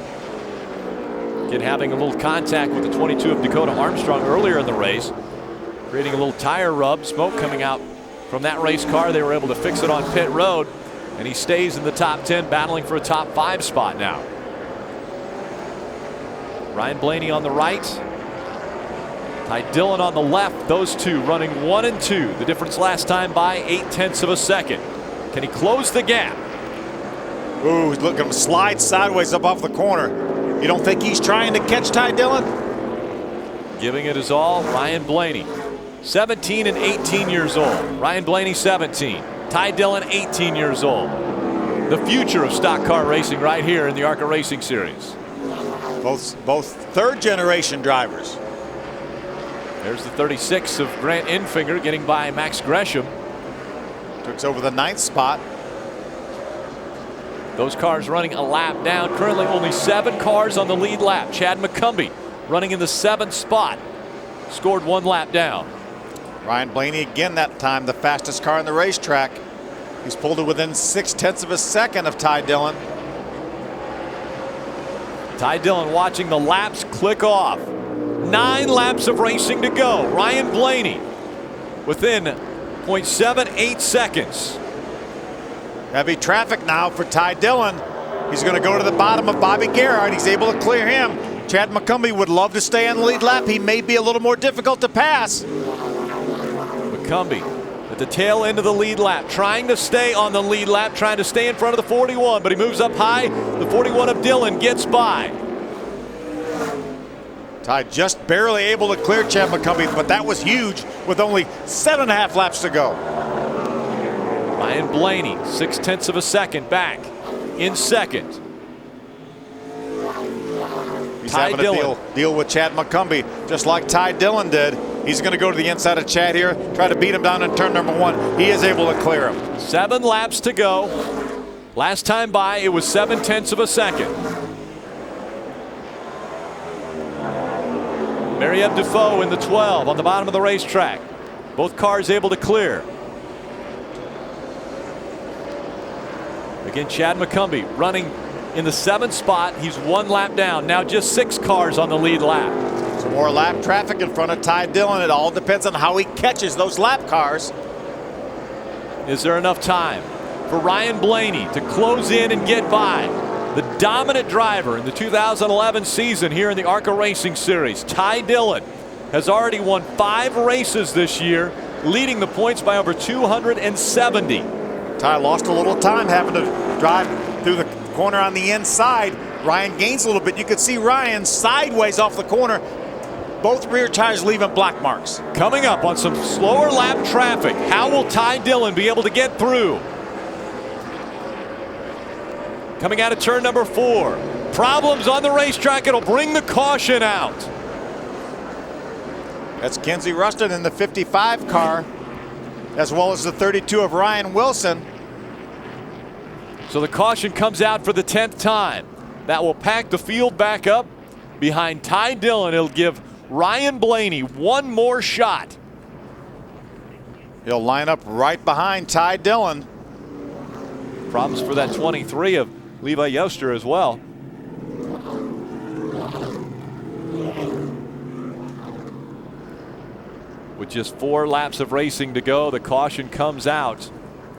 Again, having a little contact with the 22 of Dakota Armstrong earlier in the race, creating a little tire rub, smoke coming out from that race car. They were able to fix it on pit road, and he stays in the top 10, battling for a top 5 spot now. Ryan Blaney on the right, Ty Dillon on the left. Those two running 1 and 2. The difference last time by 8 tenths of a second. Can he close the gap? Ooh, look at him slide sideways up off the corner. You don't think he's trying to catch Ty Dillon? Giving it his all, Ryan Blaney. 17 and 18 years old. Ryan Blaney 17. Ty Dillon, 18 years old. The future of stock car racing right here in the ARCA Racing Series. Both third-generation drivers. There's the 36 of Grant Enfinger getting by Max Gresham. Took over the 9th spot. Those cars running a lap down. Currently only 7 cars on the lead lap. Chad McCumbee running in the 7th spot. Scored 1 lap down. Ryan Blaney again that time the fastest car on the racetrack. He's pulled it within 0.6 of a second of Ty Dillon. Ty Dillon watching the laps click off. 9 laps of racing to go. Ryan Blaney within 0.78 seconds. Heavy traffic now for Ty Dillon. He's going to go to the bottom of Bobby Gerhardt. He's able to clear him. Chad McCumbee would love to stay on the lead lap. He may be a little more difficult to pass. McCumbee at the tail end of the lead lap, trying to stay on the lead lap, trying to stay in front of the 41, but he moves up high. The 41 of Dillon gets by. Ty just barely able to clear Chad McCumbee, but that was huge with only 7.5 laps to go. Ryan Blaney, 0.6 of a second back in second. He's Ty having Dillon. a deal with Chad McCumbee, just like Ty Dillon did. He's going to go to the inside of Chad here, try to beat him down in turn number 1. He is able to clear him. 7 laps to go. Last time by, it was 0.7 of a second. Mariette Defoe in the 12 on the bottom of the racetrack. Both cars able to clear. Again, Chad McCumbee running in the 7th spot. He's 1 lap down. Now just 6 cars on the lead lap. Some more lap traffic in front of Ty Dillon. It all depends on how he catches those lap cars. Is there enough time for Ryan Blaney to close in and get by? The dominant driver in the 2011 season here in the ARCA Racing Series. Ty Dillon has already won 5 races this year, leading the points by over 270. Ty lost a little time having to drive through the corner on the inside. Ryan gains a little bit. You could see Ryan sideways off the corner. Both rear tires leaving black marks. Coming up on some slower lap traffic, how will Ty Dillon be able to get through? Coming out of turn number 4. Problems on the racetrack. It'll bring the caution out. That's Kenzie Ruston in the 55 car, as well as the 32 of Ryan Wilson. So the caution comes out for the 10th time. That will pack the field back up behind Ty Dillon. It'll give Ryan Blaney 1 more shot. He'll line up right behind Ty Dillon. Problems for that 23 of Levi Yoster as well. With just 4 laps of racing to go, the caution comes out.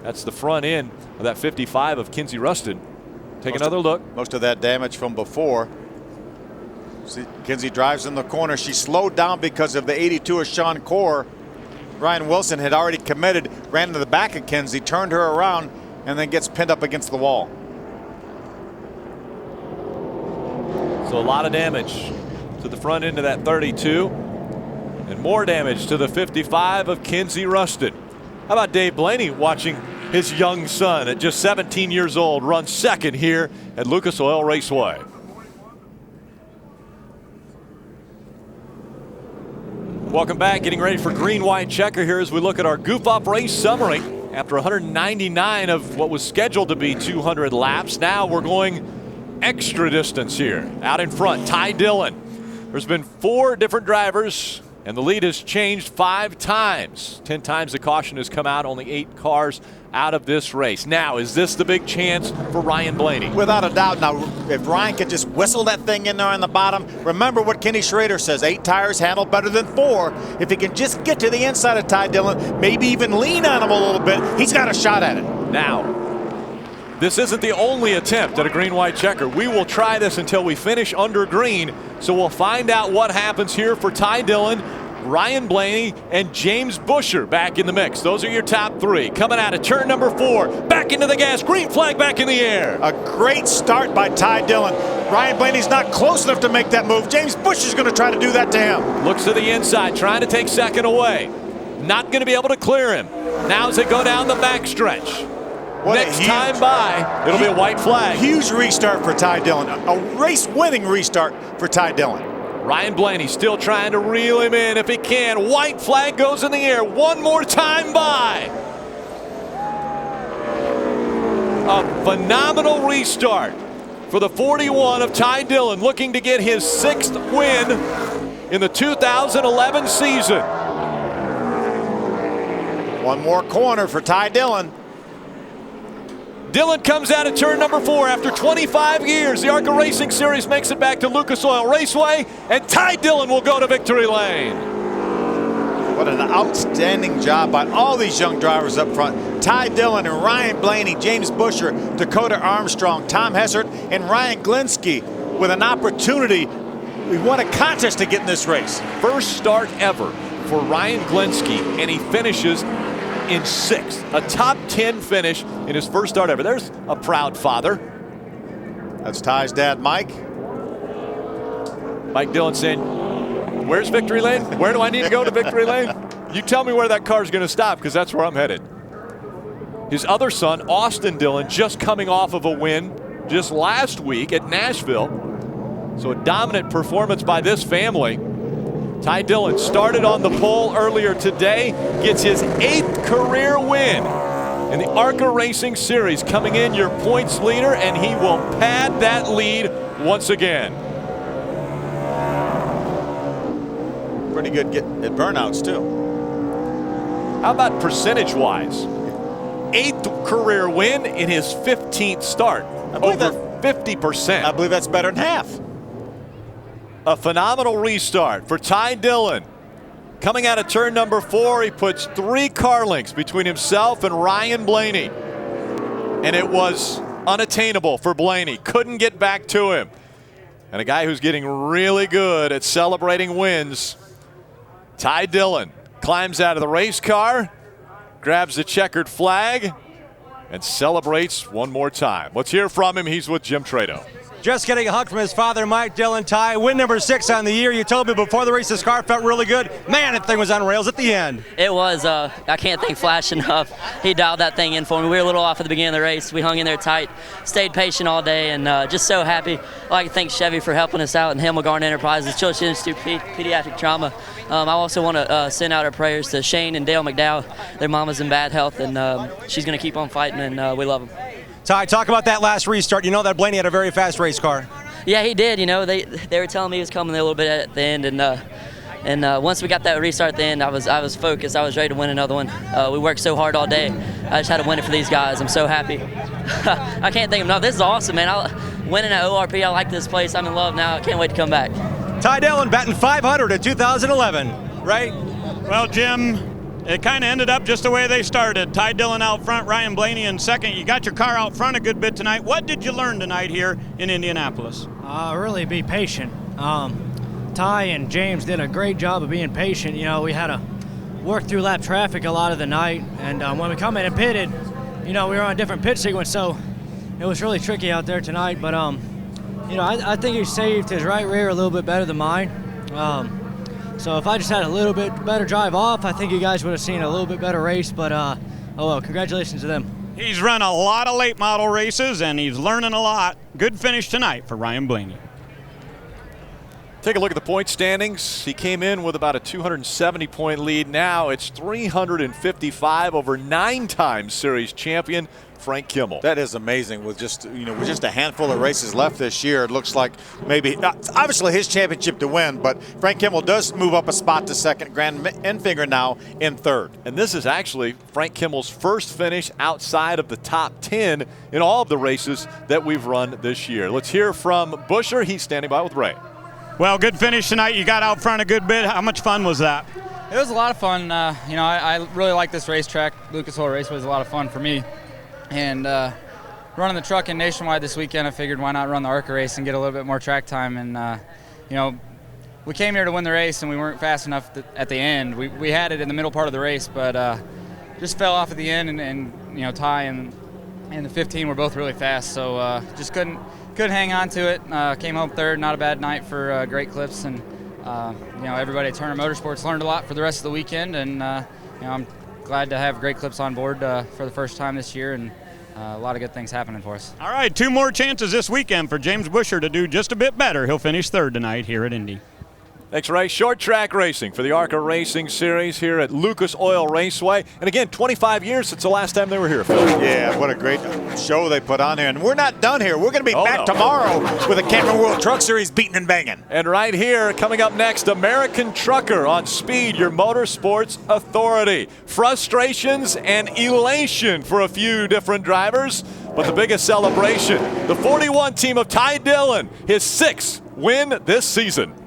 That's the front end of that 55 of Kenzie Ruston. Take another look. Most of that damage from before. See, Kenzie drives in the corner. She slowed down because of the 82 of Sean Corr. Ryan Wilson had already committed, ran to the back of Kenzie, turned her around, and then gets pinned up against the wall. So a lot of damage to the front end of that 32. And more damage to the 55 of Kenzie Ruston. How about Dave Blaney watching his young son at just 17 years old run second here at Lucas Oil Raceway? Welcome back. Getting ready for green, white checker here as we look at our goof off race summary. After 199 of what was scheduled to be 200 laps, now we're going extra distance here. Out in front, Ty Dillon. There's been 4 different drivers, and the lead has changed 5 times. 10 times the caution has come out, only 8 cars out of this race. Now, is this the big chance for Ryan Blaney? Without a doubt. Now, if Ryan could just whistle that thing in there on the bottom, remember what Kenny Schrader says, 8 tires handle better than 4. If he can just get to the inside of Ty Dillon, maybe even lean on him a little bit, he's got a shot at it. Now, this isn't the only attempt at a green-white checker. We will try this until we finish under green, so we'll find out what happens here for Ty Dillon, Ryan Blaney, and James Busher back in the mix. Those are your top 3. Coming out of turn number 4, back into the gas, green flag back in the air. A great start by Ty Dillon. Ryan Blaney's not close enough to make that move. James Busher's going to try to do that to him. Looks to the inside, trying to take second away. not going to be able to clear him. Now as they go down the backstretch. Next time by, it'll be a white flag. Huge restart for Ty Dillon. A race-winning restart for Ty Dillon. Ryan Blaney still trying to reel him in if he can. White flag goes in the air. One more time by. A phenomenal restart for the 41 of Ty Dillon, looking to get his 6th win in the 2011 season. One more corner for Ty Dillon. Dillon comes out of turn number 4 after 25 years. The ARCA Racing Series makes it back to Lucas Oil Raceway, and Ty Dillon will go to victory lane. What an outstanding job by all these young drivers up front. Ty Dillon and Ryan Blaney, James Busher, Dakota Armstrong, Tom Hessert, and Ryan Glinsky with an opportunity. We won a contest to get in this race. First start ever for Ryan Glinsky, and he finishes in 6th. A top 10 finish in his first start ever. There's a proud father. That's Ty's dad, Mike. Mike Dillon saying, where's victory lane? Where do I need to go to victory lane? You tell me where that car's going to stop, because that's where I'm headed. His other son, Austin Dillon, just coming off of a win just last week at Nashville. So a dominant performance by this family. Ty Dillon started on the pole earlier today, gets his 8th career win in the ARCA Racing Series, coming in your points leader, and he will pad that lead once again. Pretty good at burnouts, too. How about percentage-wise? 8th career win in his 15th start, over 50%. I believe that's better than half. A phenomenal restart for Ty Dillon. Coming out of turn number 4, he puts 3 car lengths between himself and Ryan Blaney. And it was unattainable for Blaney. Couldn't get back to him. And a guy who's getting really good at celebrating wins, Ty Dillon, climbs out of the race car, grabs the checkered flag, and celebrates one more time. Let's hear from him. He's with Jim Trado. Just getting a hug from his father, Mike Dillon. Ty, win number 6 on the year. You told me before the race this car felt really good. Man, that thing was on rails at the end. It was. I can't thank Flash enough. He dialed that thing in for me. We were a little off at the beginning of the race. We hung in there tight, stayed patient all day, and just so happy. I'd like to thank Chevy for helping us out, and Himmelgarn Enterprises, Children's Institute Pediatric Trauma. I also want to send out our prayers to Shane and Dale McDowell. Their mama's in bad health, and she's going to keep on fighting, and we love them. Ty, talk about that last restart. You know that Blaney had a very fast race car. Yeah, he did. You know, they were telling me he was coming a little bit at the end, and once we got that restart at the end, I was focused. I was ready to win another one. We worked so hard all day. I just had to win it for these guys. I'm so happy. I can't thank them enough. This is awesome, man. Winning at ORP, I like this place. I'm in love now. I can't wait to come back. Ty Dillon batting .500 in 2011, right? Well, Jim, it kind of ended up just the way they started. Ty Dillon out front, Ryan Blaney in second. You got your car out front a good bit tonight. What did you learn tonight here in Indianapolis? Really be patient. Ty and James did a great job of being patient. You know, we had to work through lap traffic a lot of the night, and when we come in and pitted, you know, we were on a different pit sequence, so it was really tricky out there tonight. But you know, I think he saved his right rear a little bit better than mine. So if I just had a little bit better drive off, I think you guys would have seen a little bit better race. But oh well, congratulations to them. He's run a lot of late model races, and he's learning a lot. Good finish tonight for Ryan Blaney. Take a look at the point standings. He came in with about a 270-point lead. Now it's 355 over 9-time series champion Frank Kimmel. That is amazing. With just a handful of races left this year, it looks like maybe obviously his championship to win, but Frank Kimmel does move up a spot to second. Grant Enfinger now in third. And this is actually Frank Kimmel's first finish outside of the top 10 in all of the races that we've run this year. Let's hear from Busher. He's standing by with Ray. Well, good finish tonight. You got out front a good bit. How much fun was that? It was a lot of fun. You know, I really like this racetrack. Lucas Oil Raceway was a lot of fun for me. And running the truck in Nationwide this weekend, I figured why not run the ARCA race and get a little bit more track time. And, you know, we came here to win the race, and we weren't fast enough at the end. We had it in the middle part of the race, but just fell off at the end. And you know, Ty and the 15 were both really fast, so just couldn't hang on to it. Came home third. Not a bad night for Great Clips, and everybody at Turner Motorsports learned a lot for the rest of the weekend, and I'm glad to have Great Clips on board for the first time this year, and a lot of good things happening for us. All right, 2 more chances this weekend for James Buescher to do just a bit better. He'll finish 3rd tonight here at Indy. Next race, short track racing for the ARCA Racing Series here at Lucas Oil Raceway. And again, 25 years since the last time they were here, Phil. Yeah, what a great show they put on here. And we're not done here. We're going to be back tomorrow with the Camping World Truck Series beating and banging. And right here, coming up next, American Trucker on Speed, your motorsports authority. Frustrations and elation for a few different drivers, but the biggest celebration, the 41 team of Ty Dillon, his 6th win this season.